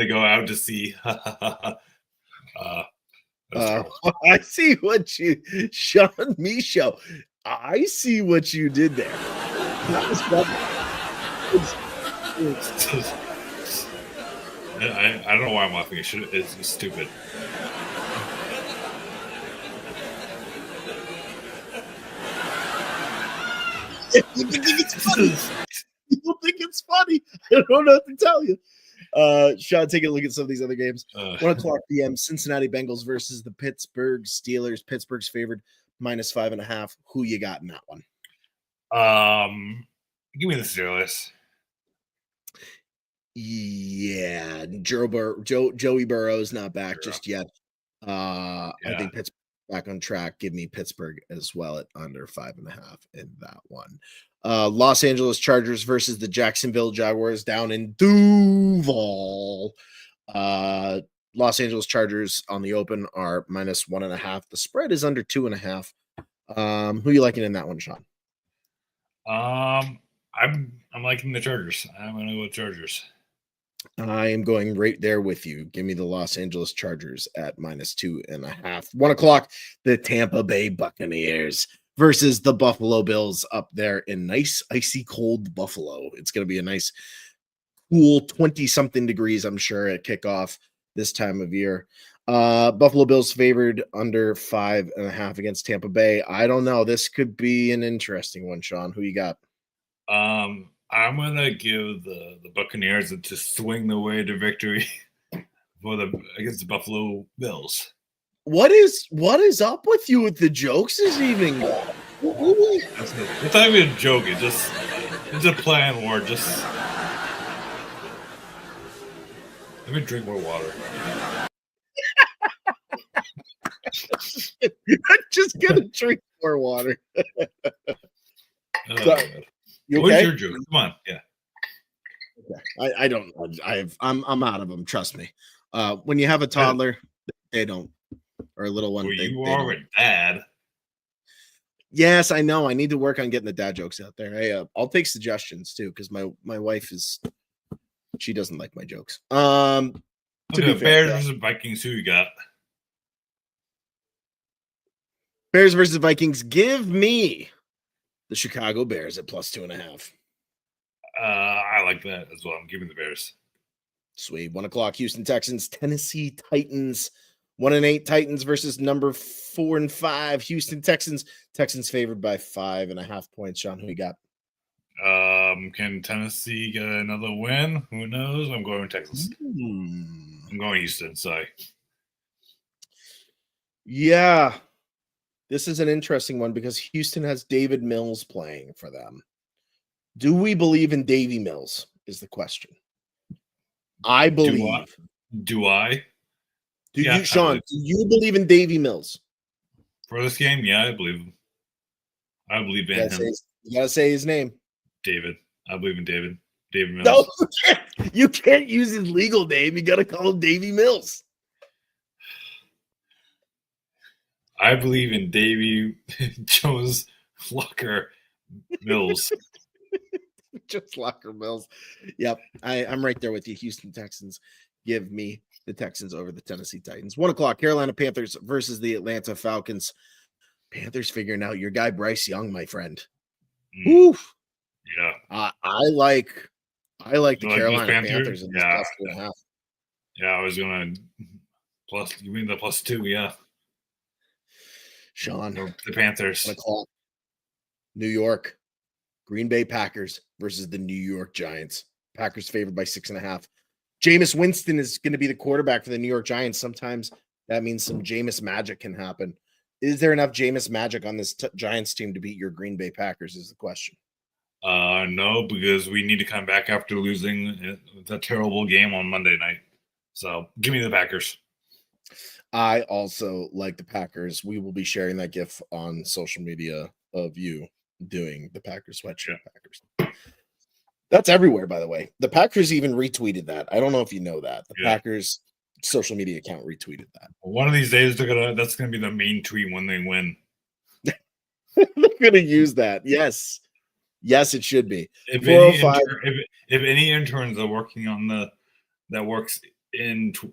go out to see. I see what you, Sean Michaud. I see what you did there. That was fun. I don't know why I'm laughing. It's stupid. You think it's funny? You don't think it's funny? I don't know what to tell you. Sean, take a look at some of these other games. 1 o'clock p.m. Cincinnati Bengals versus the Pittsburgh Steelers. Pittsburgh's favored -5.5. Who you got in that one? Give me the Steelers. Yeah, Joey Burrow's not back just yet. I think Pittsburgh back on track. Give me Pittsburgh as well at under 5.5 in that one. Los Angeles Chargers versus the Jacksonville Jaguars down in Duval. Los Angeles Chargers on the open are -1.5. The spread is under 2.5. Who you liking in that one, Sean? I'm liking the Chargers. I'm gonna go with Chargers. I am going right there with you. Give me the Los Angeles Chargers at -2.5. 1 o'clock, the Tampa Bay Buccaneers versus the Buffalo Bills up there in nice, icy cold Buffalo. It's going to be a nice, cool 20-something degrees, I'm sure, at kickoff this time of year. Buffalo Bills favored under 5.5 against Tampa Bay. I don't know. This could be an interesting one, Sean. Who you got? I'm gonna give the Buccaneers to swing the way to victory against the Buffalo Bills. What is up with you with the jokes this evening? It's not even a joke. It's a play on word. Just let me drink more water. I'm just gonna drink more water. Sorry. You What's okay? your joke? Come on, yeah. Okay. I don't know. I'm out of them. Trust me. When you have a toddler, they don't, or a little one. Well, they you don't. are a dad. Yes, I know. I need to work on getting the dad jokes out there. Hey, I'll take suggestions too, because my wife she doesn't like my jokes. To Okay, be fair, Bears versus Vikings. Who you got? Bears versus Vikings. Give me the Chicago Bears at +2.5. I like that as well. I'm giving the Bears. Sweet. 1 o'clock. Houston Texans, Tennessee Titans. 1-8 Titans versus number 4 and 5 Houston Texans. Texans favored by 5.5 points. Sean, who you got? Can Tennessee get another win? Who knows? I'm going Texas. I'm going Houston. Sorry. Yeah. This is an interesting one because Houston has David Mills playing for them. Do we believe in Davy Mills is the question. I believe. Do I? Do you, Sean, do you believe in Davy Mills? For this game, yeah, I believe him. I believe in him. You gotta say his name. David. I believe in David. David Mills. No, you can't use his legal name. You gotta call him Davy Mills. I believe in Davy Jones Locker Mills. Just Locker Mills. Yep. I'm right there with you. Houston Texans. Give me the Texans over the Tennessee Titans. 1 o'clock. Carolina Panthers versus the Atlanta Falcons. Panthers figuring out your guy Bryce Young, my friend. Oof. Yeah. I like the Carolina Panthers in this +2.5. Yeah, I was gonna plus. You mean the +2? Yeah. Sean, the Panthers. 1 o'clock. New York, Green Bay Packers versus the New York Giants. Packers favored by 6.5. Jameis Winston is going to be the quarterback for the New York Giants. Sometimes that means some Jameis magic can happen. Is there enough Jameis magic on this Giants team to beat your Green Bay Packers is the question. No, because we need to come back after losing that terrible game on Monday night. So give me the Packers. I also like the Packers. We will be sharing that GIF on social media of you doing the Packers sweatshirt. Packers. That's everywhere, by the way. The Packers even retweeted that. I don't know if you know that. The Packers social media account retweeted that. One of these days, that's gonna be the main tweet when they win. They're gonna use that. Yes, it should be. If any interns are working on that works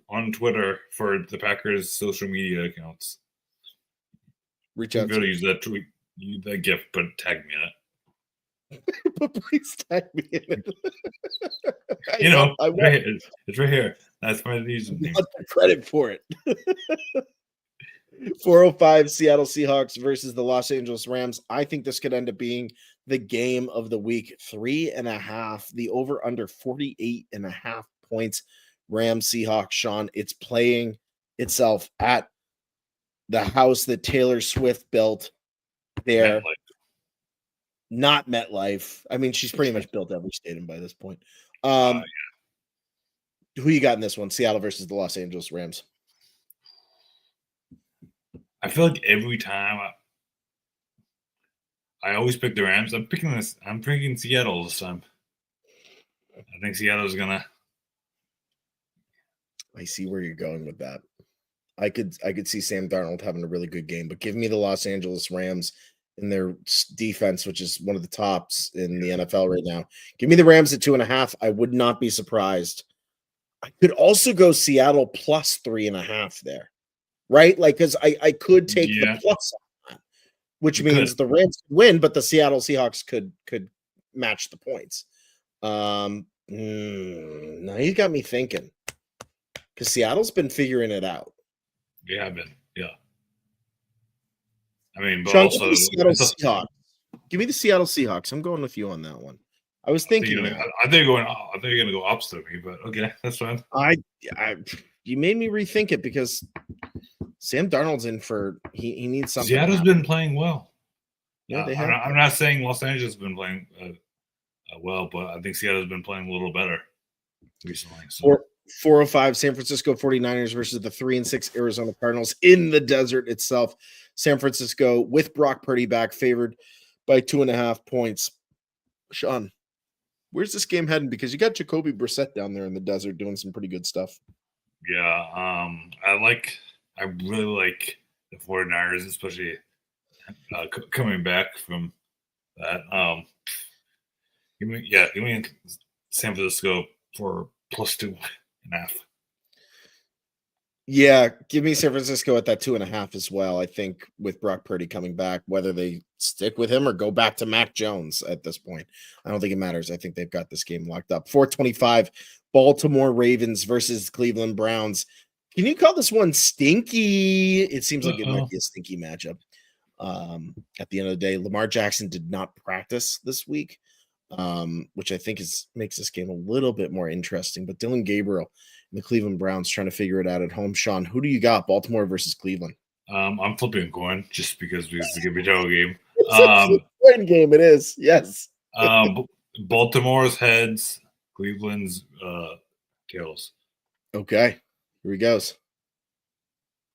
on Twitter for the Packers social media accounts, reach out. I'm gonna use that tweet, that GIF, but tag me in it. But please tag me in it. It's right here. That's my username. Want the credit for it. 4:05 Seattle Seahawks versus the Los Angeles Rams. I think this could end up being the game of the week. 3.5. The over under 48.5 points. Rams Seahawks. Sean, it's playing itself at the house that Taylor Swift built there. Not MetLife. I mean, she's pretty much built every stadium by this point. Who you got in this one? Seattle versus the Los Angeles Rams. I feel like every time I always pick the Rams. I'm picking Seattle this time. I think Seattle's gonna. I see where you're going with that. I could see Sam Darnold having a really good game, but give me the Los Angeles Rams in their defense, which is one of the tops in the NFL right now. Give me the Rams at 2.5. I would not be surprised I could also go Seattle plus 3.5 there, right? Like, because I could take the plus on that, which means the Rams could win, but the Seattle Seahawks could match the points. Now you got me thinking, because Seattle's been figuring it out. Yeah, I've been. Yeah. I mean, but Sean, also, Seahawks. Give me the Seattle Seahawks. I'm going with you on that one. I was thinking I think you're going to go opposite me, but okay, that's fine. You made me rethink it because Sam Darnold's in for he needs something. Seattle's been playing well. Yeah, they have. I'm not saying Los Angeles has been playing well, but I think Seattle's been playing a little better recently. So. 405 San Francisco 49ers versus the 3-6 Arizona Cardinals in the desert itself. San Francisco with Brock Purdy back, favored by 2.5 points. Sean, where's this game heading? Because you got Jacoby Brissett down there in the desert doing some pretty good stuff. Yeah, I really like the 49ers, especially coming back from that. Give me San Francisco for plus 2.5. Yeah, give me San Francisco at that 2.5 as well. I think with Brock Purdy coming back, whether they stick with him or go back to Mac Jones at this point, I don't think it matters. I think they've got this game locked up. 425 Baltimore Ravens versus Cleveland Browns. Can you call this one stinky? It seems like it might be a stinky matchup. At the end of the day, Lamar Jackson did not practice this week, which I think makes this game a little bit more interesting. But Dylan Gabriel and the Cleveland Browns trying to figure it out at home. Sean, who do you got? Baltimore versus Cleveland. I'm flipping a coin just because it's a good game. It's a coin game. It is. Yes. Baltimore's heads, Cleveland's tails. Okay. Here he goes.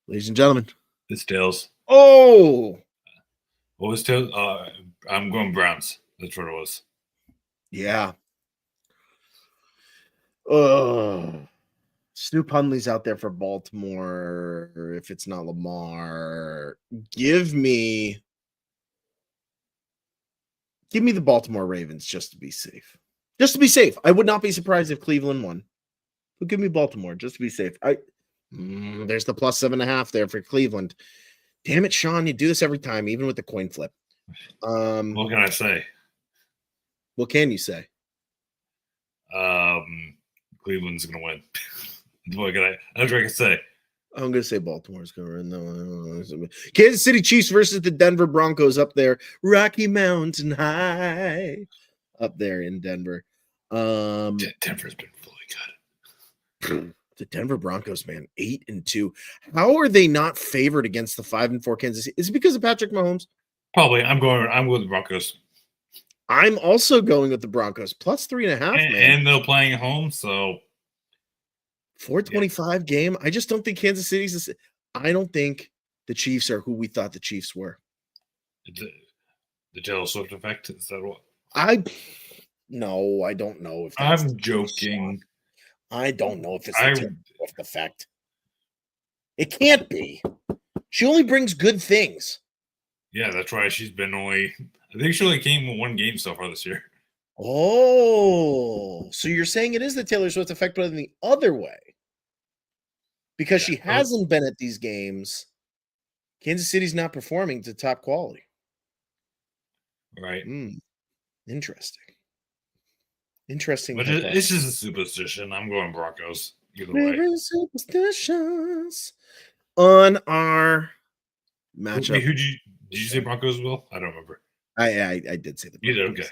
Ladies and gentlemen. It's tails. Oh. What was tails? I'm going Browns. That's what it was. Yeah. Stu Hundley's out there for Baltimore. If it's not Lamar, give me the Baltimore Ravens just to be safe. Just to be safe. I would not be surprised if Cleveland won. But give me Baltimore just to be safe. There's the plus 7.5 there for Cleveland. Damn it, Sean, you do this every time, even with the coin flip. What can I say? What can you say? Cleveland's gonna win. What can I say? I'm gonna say Baltimore's gonna win. Kansas City Chiefs versus the Denver Broncos up there, Rocky Mountain High, up there in Denver. Denver's been fully good. The Denver Broncos, man, 8-2. How are they not favored against the 5-4 Kansas City? Is it because of Patrick Mahomes? Probably. I'm with the Broncos. I'm also going with the Broncos plus 3.5, man. And they're playing at home, so 425 game. I just don't think Kansas City's. I don't think the Chiefs are who we thought the Chiefs were. The Taylor Swift effect. Is that what? No, I don't know if I'm joking. I don't know if it's the Taylor Swift effect. It can't be. She only brings good things. Yeah, that's why she's been I think she only came in one game so far this year. Oh, so you're saying it is the Taylor Swift effect, but in the other way. Because she hasn't been at these games, Kansas City's not performing to top quality. Right. Interesting. But it's just a superstition. I'm going Broncos either way. Superstitions on our matchup. Did you say Broncos, Will? I don't remember. I did say the Broncos. You did, okay.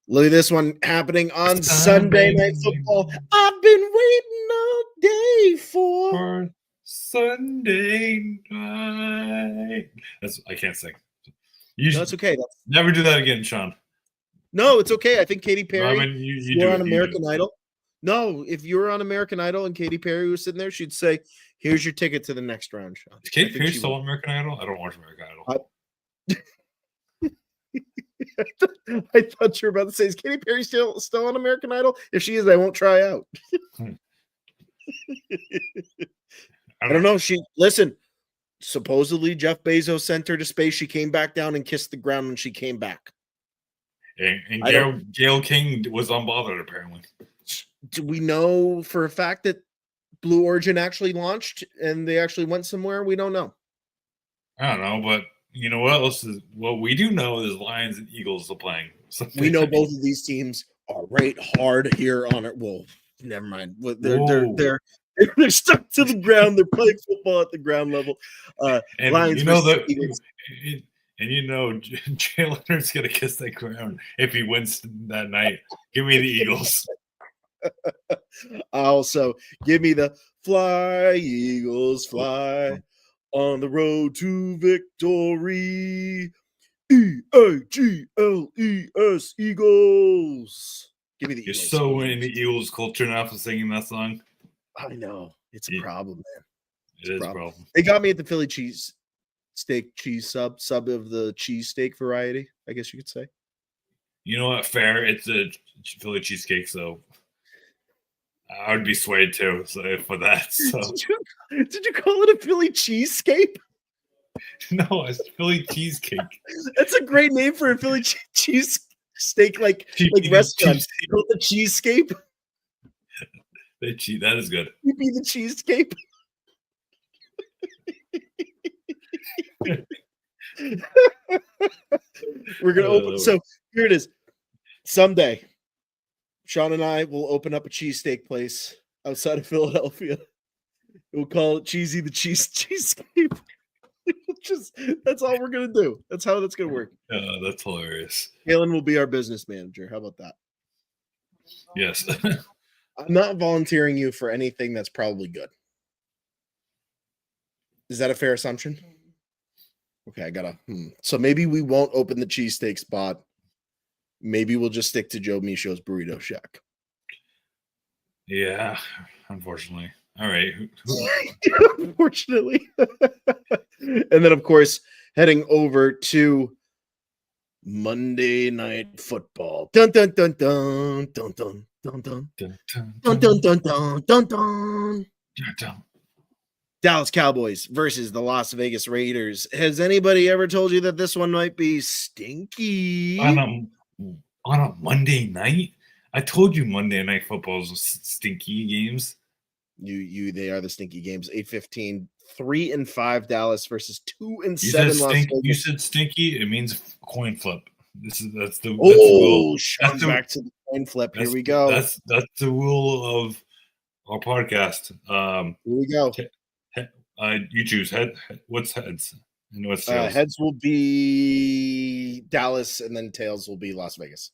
Look at this one happening on Sunday Night Football. I've been waiting all day for Sunday night. I can't sing. That's okay. Never do that again, Sean. No, it's okay. I think Katy Perry. No, I mean, you you're do on American Idol. No, if you were on American Idol and Katy Perry was sitting there, she'd say, "Here's your ticket to the next round." Sean. Is Katy Perry still on American Idol? I don't watch American Idol. I thought you were about to say, "Is Katy Perry still on American Idol?" If she is, I won't try out. I don't know. Listen. Supposedly, Jeff Bezos sent her to space. She came back down and kissed the ground when she came back. And Gail King was unbothered, apparently. do we know for a fact that Blue Origin actually launched and they actually went somewhere? We don't know. I don't know, but you know what else is what we do know is Lions and Eagles are playing. So We know both of these teams are right hard here on it. Well, never mind. They're stuck to the ground. They're playing football at the ground level. and Lions you know versus that, Eagles. and you know Jay Leonard's gonna kiss that ground if he wins that night. Give me the Eagles. Also, give me the fly, Eagles, fly on the road to victory. Eagles, Eagles. Give me the You're Eagles. so in the Eagles culture now for singing that song. I know it's a problem, man. It is a problem. They got me at the Philly cheese steak cheese sub of the cheesesteak variety, I guess you could say. You know what? Fair. It's a Philly cheesecake, so I would be swayed too. So for that, so Did you call it a Philly cheesescape? no, it's Philly cheesecake. That's a great name for a Philly cheese steak, like restaurant. You call it the cheesescape. That is good. You be the cheesescape. We're gonna open. So here it is. Someday, Sean and I will open up a cheesesteak place outside of Philadelphia. We'll call it Cheesy the Cheesescape. That's all we're gonna do. That's how that's gonna work. That's hilarious. Galen will be our business manager. How about that? Yes. I'm not volunteering you for anything that's probably good. Is that a fair assumption? Okay, I gotta. So maybe we won't open the cheesesteak spot. Maybe we'll just stick to Joe Micho's Burrito Shack. Yeah, unfortunately. All right. Unfortunately. And then, of course, heading over to Monday Night Football. Dun dun dun dun dun dun dun dun dun dun dun dun dun dun. Dallas Cowboys versus the Las Vegas Raiders. Has anybody ever told you that this one might be stinky? On a Monday night? I told you Monday Night Football is stinky games. They are the stinky games. 8-15, 3-5 Dallas versus 2-7 Las Vegas. You said stinky. It means coin flip. That's the rule. Back to the coin flip. Here we go. That's the rule of our podcast. Here we go. You choose head. What's heads? And what's tails? Heads will be Dallas, and then tails will be Las Vegas.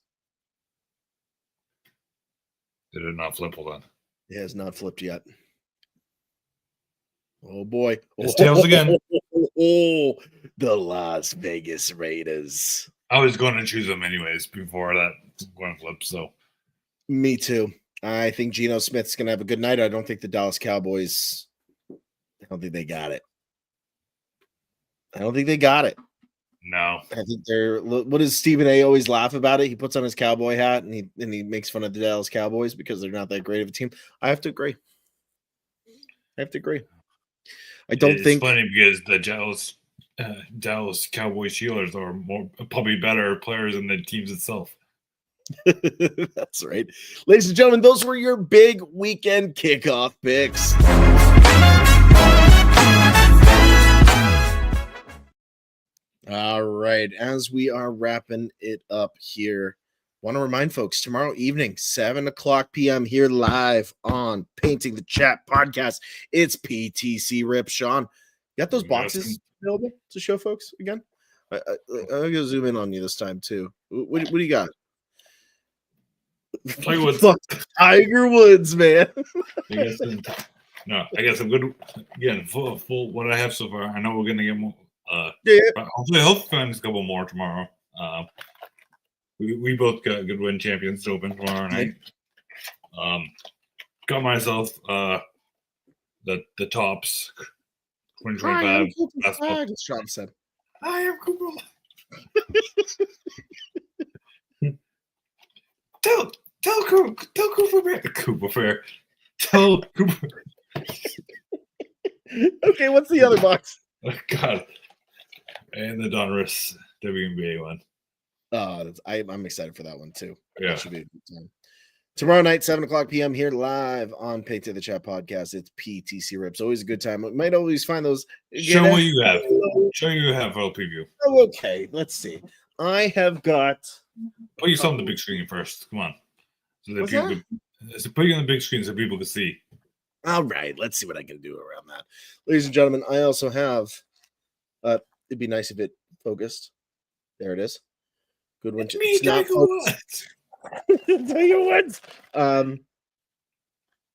Did it not flip? Hold on. It has not flipped yet. Oh boy. It's tails again. Oh, the Las Vegas Raiders. I was going to choose them anyways before that coin flip. So me too. I think Geno Smith's gonna have a good night. I don't think the Dallas Cowboys. I don't think they got it. No. I think they're. What does Stephen A. always laugh about it? He puts on his cowboy hat and he makes fun of the Dallas Cowboys because they're not that great of a team. I have to agree. I don't think it's funny because the Dallas Cowboys Steelers are probably better players than the teams itself. That's right. Ladies and gentlemen, those were your big weekend kickoff picks. All right. As we are wrapping it up here, want to remind folks tomorrow evening, 7:00 p.m. here live on Painting the Chat podcast. It's PTC Rip. Sean, you got those boxes available to show folks again? I'm going to zoom in on you this time too. What do you got? Tiger Woods, man. I guess I'm good. Again, full what I have so far. I know we're gonna get more. Hopefully find a couple more tomorrow. We both got good win champions to open tomorrow night. Got myself the tops 2025 basketball. Sean said, I am Cooper. Tell Cooper Fair. Tell Cooper. Okay, what's the other box? Oh, God. And the Donruss WNBA one. I'm excited for that one too. Yeah. That should be a good time. Tomorrow night, 7:00 p.m. here live on Pay to the Chat podcast. It's PTC Rips. Always a good time. We might always find those. Show what you have. Show you have for a preview. Oh, okay, let's see. I have got. Put yourself on the big screen first. Come on. So that What's people that? so put you on the big screen so people can see. All right, let's see what I can do around that. Ladies and gentlemen, I also have. It'd be nice if it focused. There it is. Good one. It's not focused. Tell you what.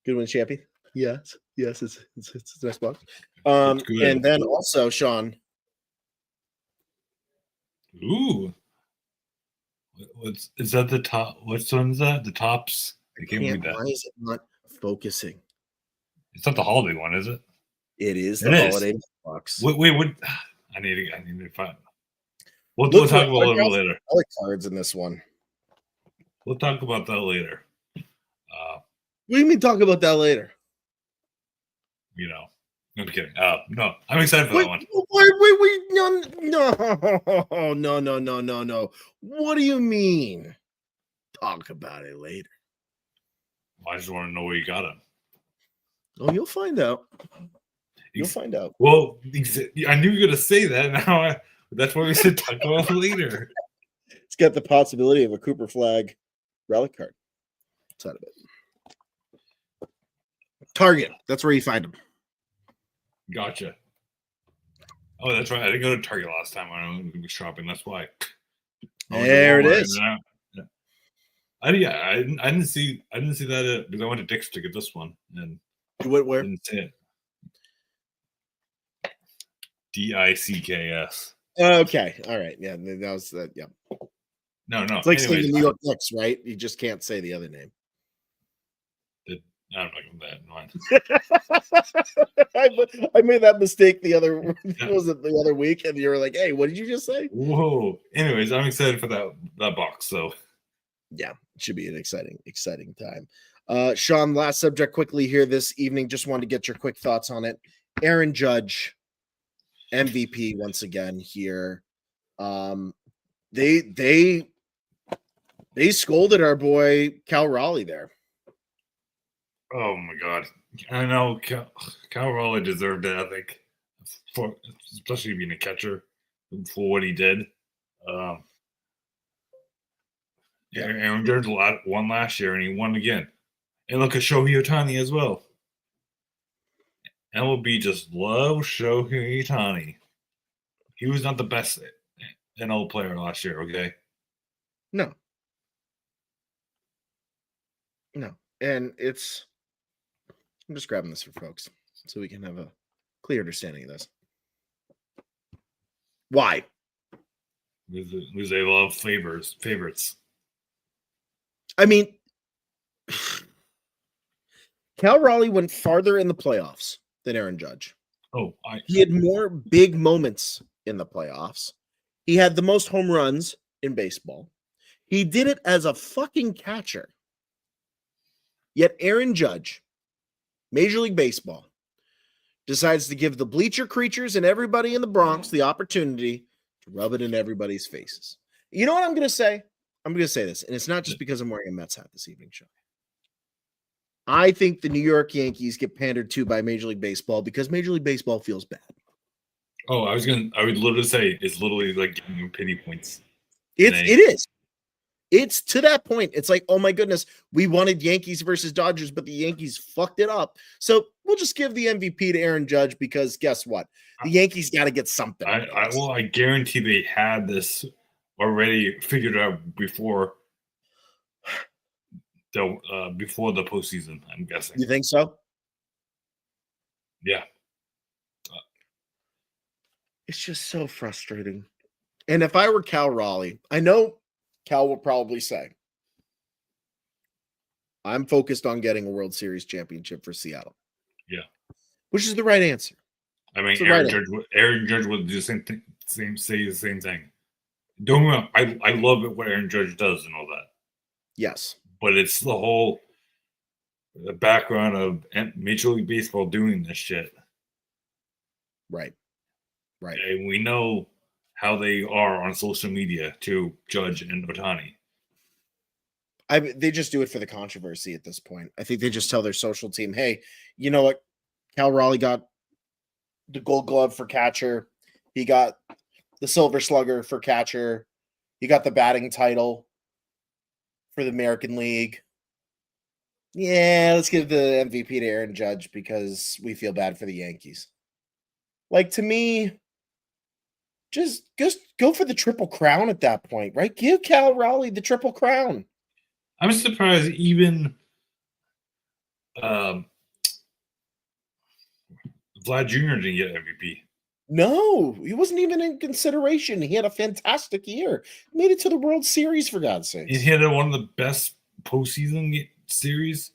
Good one, champion. Yes, it's a nice box. And then also, Sean. Ooh. Is that the top? Which one is that? The tops? I can't read that. Why is it not focusing? It's not the holiday one, is it? It is It the is. holiday box. Wait, what? I need to find. We'll talk about it a little bit later. I like cards in this one. We'll talk about that later. What do you mean talk about that later? You know, I'm kidding. No, I'm excited for that one. No. What do you mean? Talk about it later. I just want to know where you got him. Oh, you'll find out. You'll find out. Well, I knew you were going to say that. Now that's why we said talk about it later. It's got the possibility of a Cooper Flag relic card inside of it. Target. That's where you find them. Gotcha. Oh, that's right. I didn't go to Target last time when I was shopping. That's why. There it is. I didn't see that because I went to Dick's to get this one and you went where? Didn't see it. DICKS. Okay. All right. Yeah. That was that. Yeah. No. It's like saying the New York Knicks, right? You just can't say the other name. I'm not that. I made that mistake the other week, and you were like, "Hey, what did you just say?" Whoa. Anyways, I'm excited for that box. So yeah, it should be an exciting time. Sean, last subject quickly here this evening. Just wanted to get your quick thoughts on it. Aaron Judge, MVP once again here. They scolded our boy Cal Raleigh there. Oh my God! I know Cal Raleigh deserved it. I think, especially being a catcher for what he did. Aaron Judge won last year, and he won again. And look at Shohei Ohtani as well. MLB just loves Shohei Ohtani. He was not the best NL player last year. Okay. No. And I'm just grabbing this for folks so we can have a clear understanding of this. Why? Because they love favorites. I mean, Cal Raleigh went farther in the playoffs than Aaron Judge. He had more big moments in the playoffs. He had the most home runs in baseball. He did it as a fucking catcher. Yet Aaron Judge, Major League Baseball, decides to give the bleacher creatures and everybody in the Bronx the opportunity to rub it in everybody's faces. You know what I'm going to say? I'm going to say this, and it's not just because I'm wearing a Mets hat this evening, Sean. I think the New York Yankees get pandered to by Major League Baseball because Major League Baseball feels bad. Oh, I would literally say it's literally like giving you pity points. It is. It's to that point. It's like, oh my goodness, we wanted Yankees versus Dodgers, but the Yankees fucked it up. So we'll just give the MVP to Aaron Judge because guess what? The Yankees got to get something. I guarantee they had this already figured out before the postseason. I'm guessing. You think so? Yeah. It's just so frustrating. And if I were Cal Raleigh, I know Cal will probably say, I'm focused on getting a World Series championship for Seattle. Yeah. Which is the right answer. I mean, Aaron Judge would do say the same thing. Don't get me wrong, I love it what Aaron Judge does and all that. Yes. But it's the background of Major League Baseball doing this shit. Right. And we know how they are on social media to Judge and Ohtani. They just do it for the controversy at this point. I think they just tell their social team, hey, you know what? Cal Raleigh got the gold glove for catcher. He got the silver slugger for catcher. He got the batting title for the American League. Yeah, let's give the MVP to Aaron Judge because we feel bad for the Yankees. Like, to me, just go for the triple crown at that point, right? Give Cal Raleigh the triple crown. I'm surprised even Vlad Jr. didn't get MVP. No, he wasn't even in consideration. He had a fantastic year. Made it to the World Series, for God's sake. He had one of the best postseason series.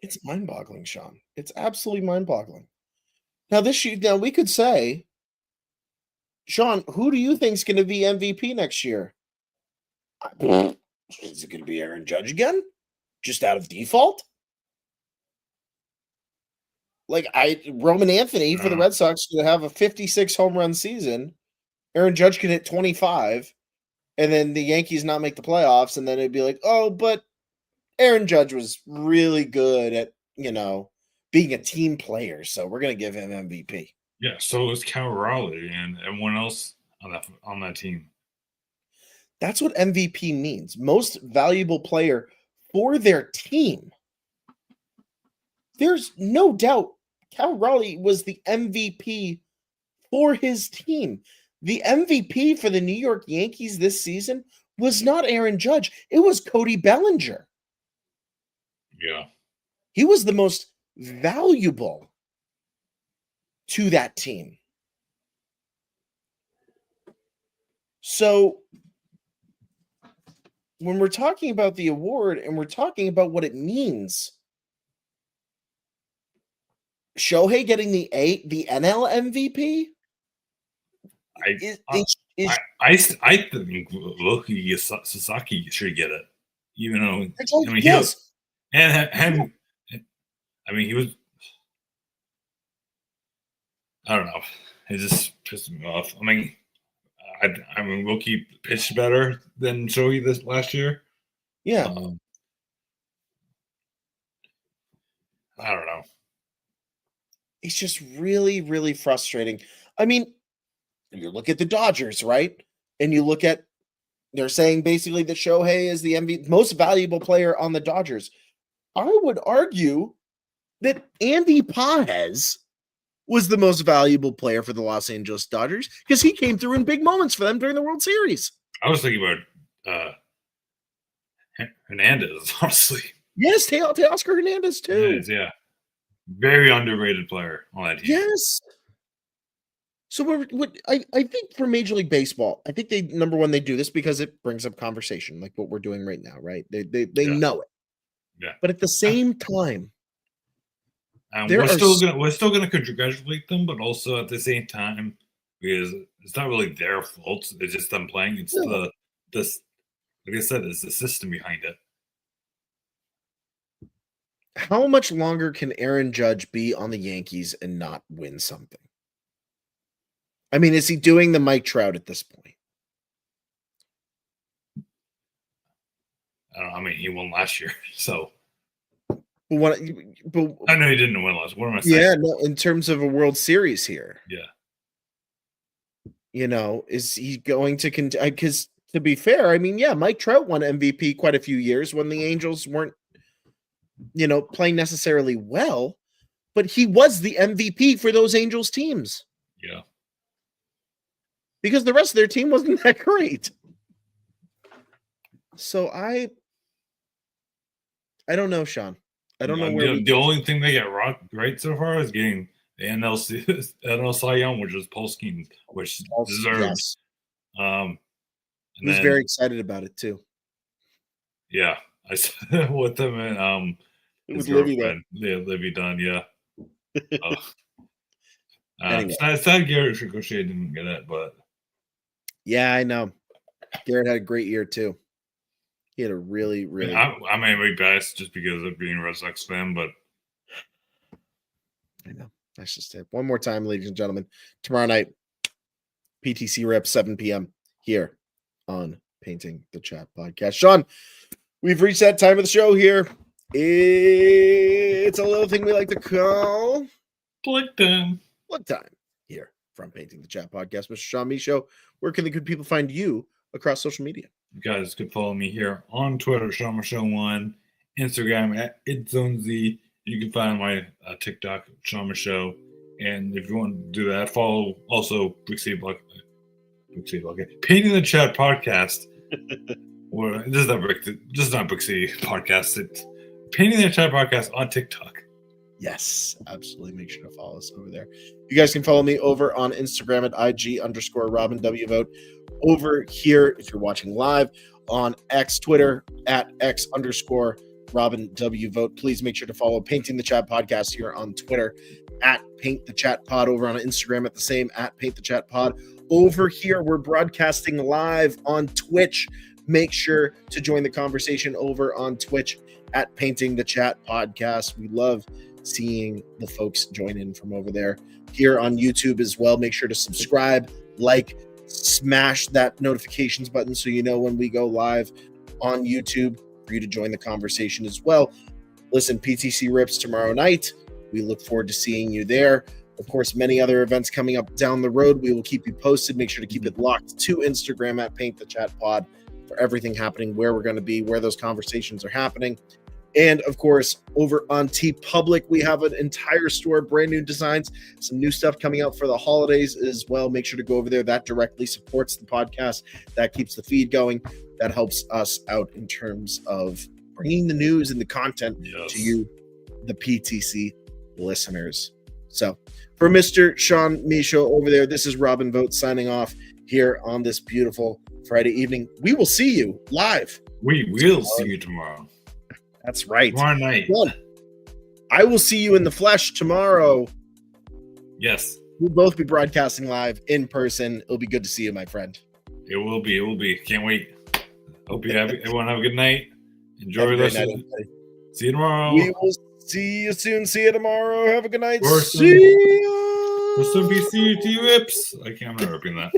It's mind-boggling, Sean. It's absolutely mind-boggling. Now, now we could say, Sean, who do you think is going to be MVP next year? Is it going to be Aaron Judge again? Just out of default? Like, Roman Anthony for the Red Sox could have a 56 home run season. Aaron Judge could hit 25, and then the Yankees not make the playoffs, and then it'd be like, oh, but Aaron Judge was really good at, being a team player, so we're going to give him MVP. Yeah, so is Cal Raleigh and everyone else on that team. That's what MVP means. Most valuable player for their team. There's no doubt Cal Raleigh was the MVP for his team. The MVP for the New York Yankees this season was not Aaron Judge. It was Cody Bellinger. Yeah. He was the most valuable to that team. So when we're talking about the award and we're talking about what it means, Shohei getting the NL MVP I think Loki Sasaki should get it. Even though yes. He was. I don't know. It just pissed me off. Loki pitched better than Shohei this last year. Yeah. I don't know. It's just really, really frustrating. I mean, you look at the Dodgers, right? And you look at, they're saying basically that Shohei is the most valuable player on the Dodgers. I would argue that Andy Pages was the most valuable player for the Los Angeles Dodgers because he came through in big moments for them during the World Series. I was thinking about Hernandez, honestly. Yes, Teoscar Hernandez too. Yeah. Very underrated player on that team. Yes. So I think for Major League Baseball, I think they do this because it brings up conversation like what we're doing right now, right? They know it. Yeah. But at the same time, we're still gonna congratulate them, but also at the same time, because it's not really their fault. It's just them playing. It's like I said, it's the system behind it. How much longer can Aaron Judge be on the Yankees and not win something? I mean, is he doing the Mike Trout at this point? I don't know. He won last year, so. I know he didn't win last. What am I saying? Yeah, no, in terms of a World Series here. Yeah. Is he going to continue? Because to be fair, Mike Trout won MVP quite a few years when the Angels weren't, playing necessarily well, but he was the MVP for those Angels teams. Yeah. Because the rest of their team wasn't that great. So I don't know, Sean. I don't know where the only thing they got right so far is getting the NL Cy Young, which is Paul Skeens, which deserves. Yes. He was very excited about it too. Yeah, I said with him and his girlfriend, Livy Dunn. Yeah. Anyway. Sad Garrett Ricochet didn't get it, but yeah, I know. Garrett had a great year too. He had a really, really. I may be biased just because of being a Red Sox fan, but I know. That's just it. One more time, ladies and gentlemen. Tomorrow night, PTC Rep, 7 p.m. here on Painting the Chat podcast. Sean, we've reached that time of the show here. It's a little thing we like to call Plug time. Plug time here from Painting the Chat podcast. Mr. Sean Michaud, where can the good people find you across social media? You guys could follow me here on Twitter, Sean Michaud1, Instagram at ItZoneZ. You can find my TikTok, Sean Michaud. And if you want to do that, follow also Big C Blog. Painting the Chat podcast. Or this is not Big C podcast. It's Painting the Chat podcast on TikTok. Yes, absolutely. Make sure to follow us over there. You guys can follow me over on Instagram at IG_Robin W Vote. Over here, if you're watching live on X, Twitter at X_Robin W Vote. Please make sure to follow Painting the Chat podcast here on Twitter at Paint the Chat Pod, over on Instagram at the same at Paint the Chat Pod. Over here, we're broadcasting live on Twitch. Make sure to join the conversation over on Twitch at Painting the Chat podcast. We love seeing the folks join in from over there. Here on YouTube as well, make sure to subscribe, like, smash that notifications button so you know when we go live on YouTube for you to join the conversation as well. Listen, PTC Rips tomorrow night. We look forward to seeing you there. Of course, many other events coming up down the road. We will keep you posted. Make sure to keep it locked to Instagram at Paint the Chat Pod for everything happening, where we're going to be, where those conversations are happening. And of course, over on TeePublic, we have an entire store, brand new designs, some new stuff coming out for the holidays as well. Make sure to go over there. That directly supports the podcast. That keeps the feed going. That helps us out in terms of bringing the news and the content to you, the PTC listeners. So for Mr. Sean Michaud over there, this is Robin Vote signing off here on this beautiful Friday evening. We will see you live. We will see you tomorrow. That's right. Tomorrow night. Well, I will see you in the flesh tomorrow. Yes. We'll both be broadcasting live in person. It'll be good to see you, my friend. It will be. It will be. Can't wait. Hope everyone have a good night. Enjoy the rest of it. See you tomorrow. We will see you soon. See you tomorrow. Have a good night. For See you. some PCT Rips. I'm not ripping that.